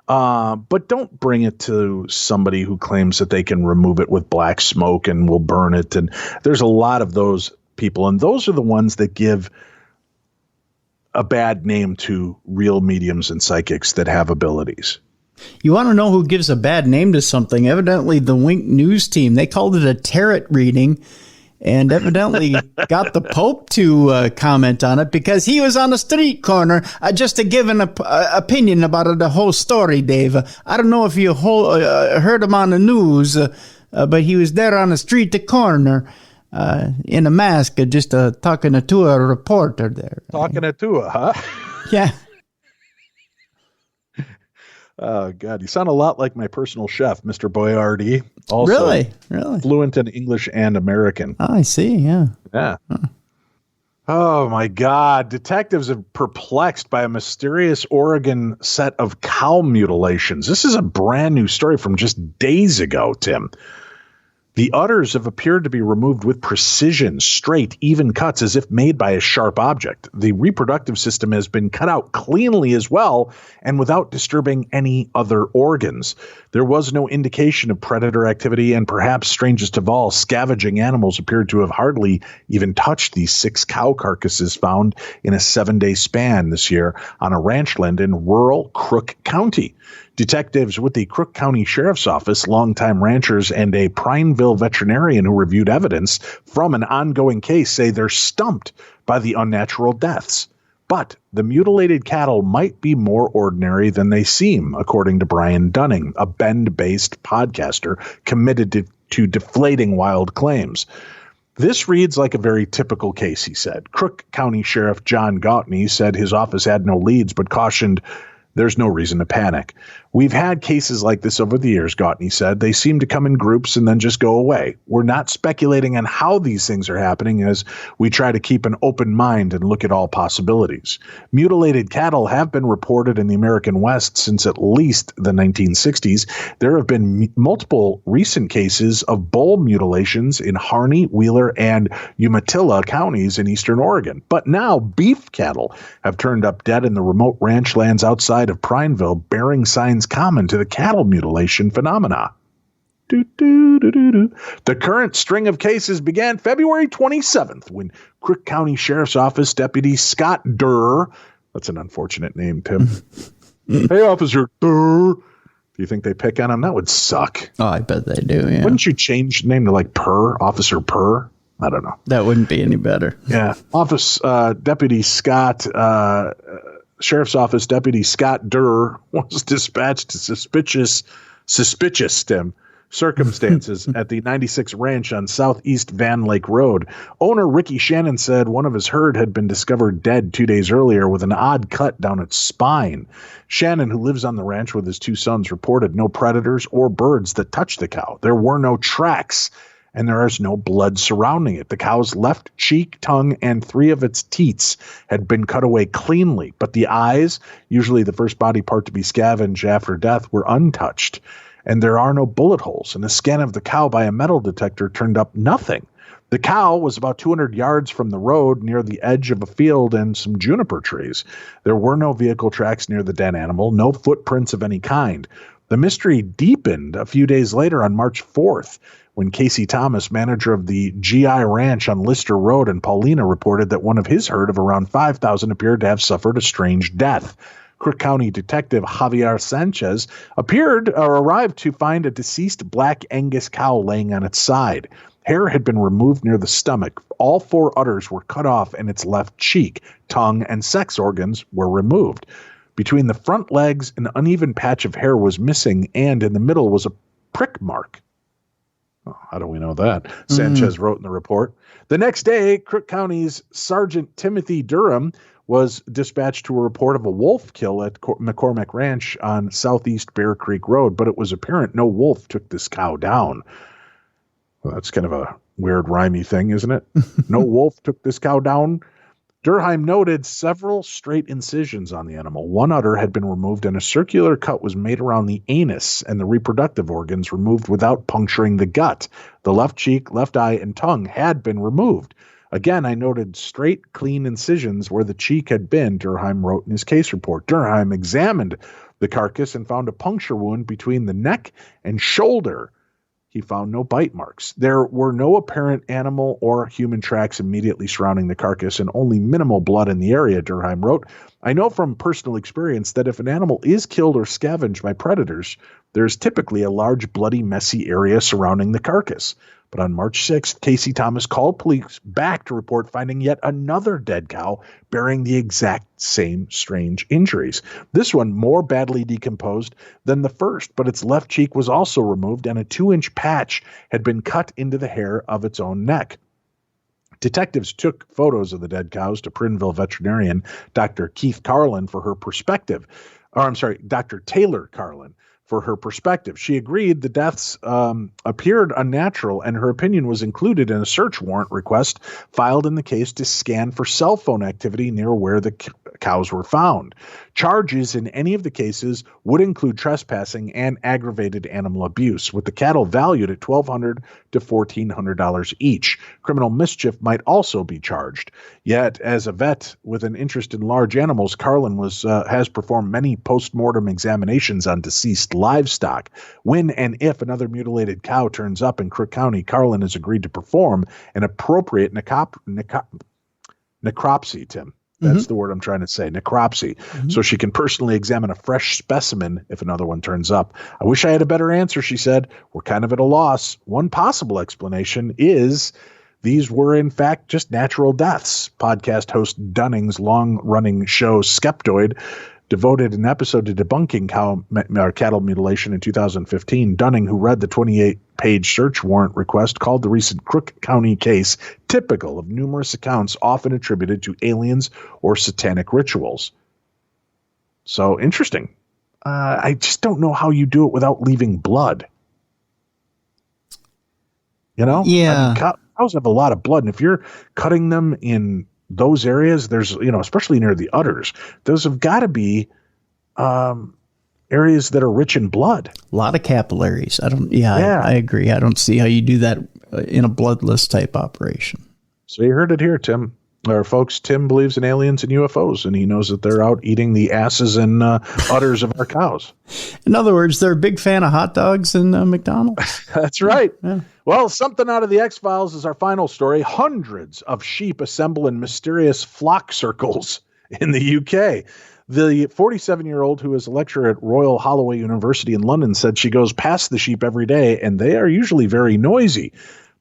But don't bring it to somebody who claims that they can remove it with black smoke and will burn it. And there's a lot of those people. And those are the ones that give a bad name to real mediums and psychics that have abilities. You want to know who gives a bad name to something? Evidently, the Wink News team, they called it a tarot reading, and evidently got the Pope to comment on it because he was on the street corner just to give an opinion about the whole story, Dave. I don't know if you heard him on the news, but he was there on the street corner in a mask, just talking to a reporter there. Talking to her, huh? Yeah. Oh, God. You sound a lot like my personal chef, Mr. Boyardee. Also Really? fluent in English and American. Oh, I see, yeah. Yeah. Huh. Oh, my God. Detectives are perplexed by a mysterious Oregon set of cow mutilations. This is a brand new story from just days ago, Tim. The udders have appeared to be removed with precision, straight, even cuts as if made by a sharp object. The reproductive system has been cut out cleanly as well and without disturbing any other organs. There was no indication of predator activity, and perhaps strangest of all, scavenging animals appeared to have hardly even touched these 6 cow carcasses found in a 7-day span this year on a ranchland in rural Crook County. Detectives with the Crook County Sheriff's Office, longtime ranchers, and a Prineville veterinarian who reviewed evidence from an ongoing case say they're stumped by the unnatural deaths. But the mutilated cattle might be more ordinary than they seem, according to Brian Dunning, a Bend-based podcaster committed to deflating wild claims. This reads like a very typical case, he said. Crook County Sheriff John Gautney said his office had no leads, but cautioned there's no reason to panic. We've had cases like this over the years, Gautney said. They seem to come in groups and then just go away. We're not speculating on how these things are happening as we try to keep an open mind and look at all possibilities. Mutilated cattle have been reported in the American West since at least the 1960s. There have been multiple recent cases of bull mutilations in Harney, Wheeler, and Umatilla counties in eastern Oregon. But now beef cattle have turned up dead in the remote ranch lands outside of Prineville, bearing signs common to the cattle mutilation phenomena. The current string of cases began February 27th when Crook County Sheriff's Office Deputy Scott Durr, that's an unfortunate name, Tim. Hey, Officer Durr. Do you think they pick on him? That would suck. Oh, I bet they do, yeah. Wouldn't you change the name to like Purr, Officer Purr? I don't know. That wouldn't be any better. Yeah. Deputy Scott, Sheriff's Office Deputy Scott Durr was dispatched to suspicious circumstances at the 96 Ranch on southeast Van Lake Road. Owner Ricky Shannon said one of his herd had been discovered dead 2 days earlier with an odd cut down its spine. Shannon, who lives on the ranch with his 2 sons, reported no predators or birds that touched the cow. There were no tracks, and there is no blood surrounding it. The cow's left cheek, tongue, and 3 of its teats had been cut away cleanly, but the eyes, usually the first body part to be scavenged after death, were untouched, and there are no bullet holes, and a scan of the cow by a metal detector turned up nothing. The cow was about 200 yards from the road near the edge of a field and some juniper trees. There were no vehicle tracks near the dead animal, no footprints of any kind. The mystery deepened a few days later on March 4th, when Casey Thomas, manager of the GI Ranch on Lister Road in Paulina, reported that one of his herd of around 5,000 appeared to have suffered a strange death. Crook County Detective Javier Sanchez arrived to find a deceased black Angus cow laying on its side. Hair had been removed near the stomach. All 4 udders were cut off, and its left cheek, tongue, and sex organs were removed. Between the front legs, an uneven patch of hair was missing, and in the middle was a prick mark. Oh, how do we know that? Sanchez wrote in the report. The next day, Crook County's Sergeant Timothy Durham was dispatched to a report of a wolf kill at McCormick Ranch on southeast Bear Creek Road, but it was apparent no wolf took this cow down. Well, that's kind of a weird rhymey thing, isn't it? No wolf took this cow down. Durheim noted several straight incisions on the animal. One udder had been removed, and a circular cut was made around the anus and the reproductive organs removed without puncturing the gut. The left cheek, left eye, and tongue had been removed. Again, I noted straight, clean incisions where the cheek had been, Durheim wrote in his case report. Durheim examined the carcass and found a puncture wound between the neck and shoulder. He found no bite marks. There were no apparent animal or human tracks immediately surrounding the carcass and only minimal blood in the area, Durheim wrote. I know from personal experience that if an animal is killed or scavenged by predators, there's typically a large, bloody, messy area surrounding the carcass. But on March 6th, Casey Thomas called police back to report finding yet another dead cow bearing the exact same strange injuries. This one more badly decomposed than the first, but its left cheek was also removed and a 2-inch patch had been cut into the hair of its own neck. Detectives took photos of the dead cows to Prineville veterinarian Dr. Keith Carlin for her perspective. Dr. Taylor Carlin. For her perspective. She agreed the deaths appeared unnatural, and her opinion was included in a search warrant request filed in the case to scan for cell phone activity near where the cows were found. Charges in any of the cases would include trespassing and aggravated animal abuse, with the cattle valued at $1,200 to $1,400 each. Criminal mischief might also be charged. Yet, as a vet with an interest in large animals, Carlin has performed many post-mortem examinations on deceased livestock. When and if another mutilated cow turns up in Crook County, Carlin has agreed to perform an appropriate necropsy, Tim. That's the word I'm trying to say, necropsy. So she can personally examine a fresh specimen if another one turns up. I wish I had a better answer, she said. We're kind of at a loss. One possible explanation is these were, in fact, just natural deaths. Podcast host Dunning's long-running show Skeptoid devoted an episode to debunking cattle mutilation in 2015. Dunning, who read the 28-page search warrant request, called the recent Crook County case typical of numerous accounts often attributed to aliens or satanic rituals. So, interesting. I just don't know how you do it without leaving blood. You know? Yeah. I mean, cows have a lot of blood, and if you're cutting them in those areas, there's, especially near the udders, those have got to be areas that are rich in blood. A lot of capillaries. I agree. I don't see how you do that in a bloodless type operation. So you heard it here, Tim. Or folks, Tim believes in aliens and UFOs, and he knows that they're out eating the asses and udders of our cows. In other words, they're a big fan of hot dogs and McDonald's. That's right. Yeah. Well, something out of the X-Files is our final story. Hundreds of sheep assemble in mysterious flock circles in the UK. The 47-year-old who is a lecturer at Royal Holloway University in London said she goes past the sheep every day, and they are usually very noisy.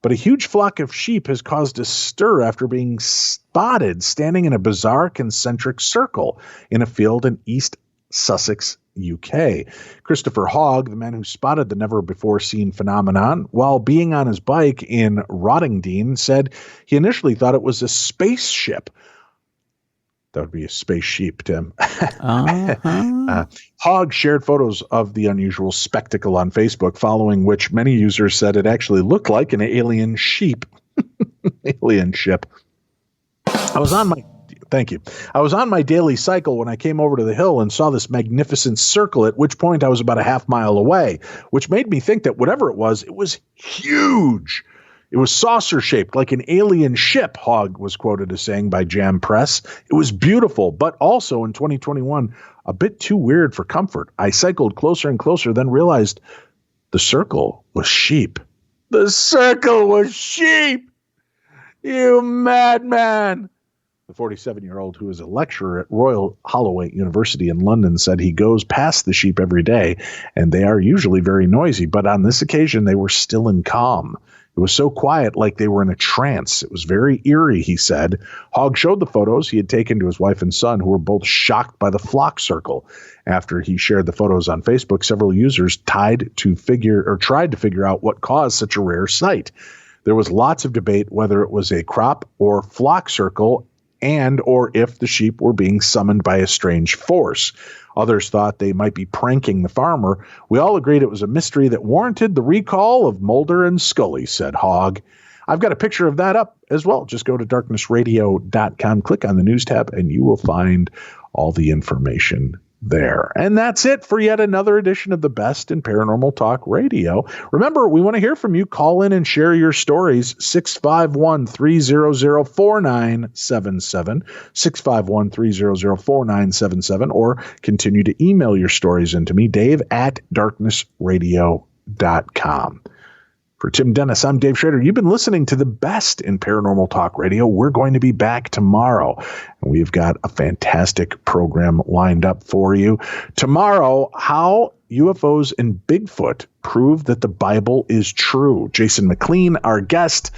But a huge flock of sheep has caused a stir after being spotted standing in a bizarre concentric circle in a field in East Sussex, UK. Christopher Hogg, the man who spotted the never-before-seen phenomenon while being on his bike in Rottingdean, said he initially thought it was a spaceship. That would be a space sheep, Tim. Hogg shared photos of the unusual spectacle on Facebook, following which many users said it actually looked like an alien sheep. Alien ship. I was on my daily cycle when I came over to the hill and saw this magnificent circle, at which point I was about a half mile away, which made me think that whatever it was huge. It was saucer-shaped like an alien ship, Hogg was quoted as saying by Jam Press. It was beautiful, but also in 2021, a bit too weird for comfort. I cycled closer and closer, then realized the circle was sheep. The circle was sheep! You madman! The 47-year-old, who is a lecturer at Royal Holloway University in London, said he goes past the sheep every day, and they are usually very noisy, but on this occasion they were still and calm. It was so quiet, like they were in a trance. It was very eerie, he said. Hogg showed the photos he had taken to his wife and son, who were both shocked by the flock circle. After he shared the photos on Facebook, several users tried to figure out what caused such a rare sight. There was lots of debate whether it was a crop or flock circle, and or if the sheep were being summoned by a strange force. Others thought they might be pranking the farmer. We all agreed it was a mystery that warranted the recall of Mulder and Scully, said Hogg. I've got a picture of that up as well. Just go to darknessradio.com, click on the news tab, and you will find all the information there. And that's it for yet another edition of the best in paranormal talk radio. Remember, we want to hear from you. Call in and share your stories. 651-300-4977, 651-300-4977, or continue to email your stories into me, Dave at darknessradio.com. For Tim Dennis, I'm Dave Schrader. You've been listening to the best in paranormal talk radio. We're going to be back tomorrow, and we've got a fantastic program lined up for you. Tomorrow, how UFOs and Bigfoot prove that the Bible is true. Jason McLean, our guest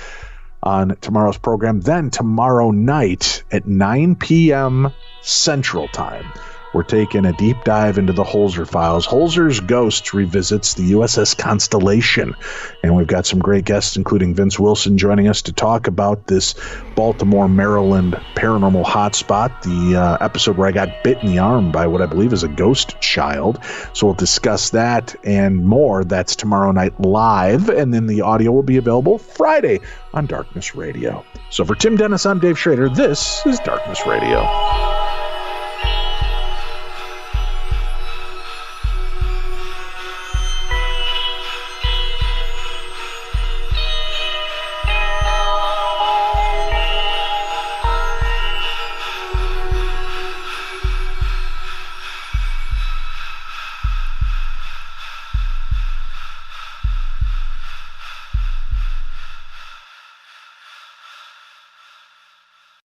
on tomorrow's program. Then tomorrow night at 9 p.m. Central Time, we're taking a deep dive into the Holzer files. Holzer's Ghosts revisits the USS Constellation. And we've got some great guests, including Vince Wilson, joining us to talk about this Baltimore, Maryland paranormal hotspot, the episode where I got bit in the arm by what I believe is a ghost child. So we'll discuss that and more. That's tomorrow night live. And then the audio will be available Friday on Darkness Radio. So for Tim Dennis, I'm Dave Schrader. This is Darkness Radio.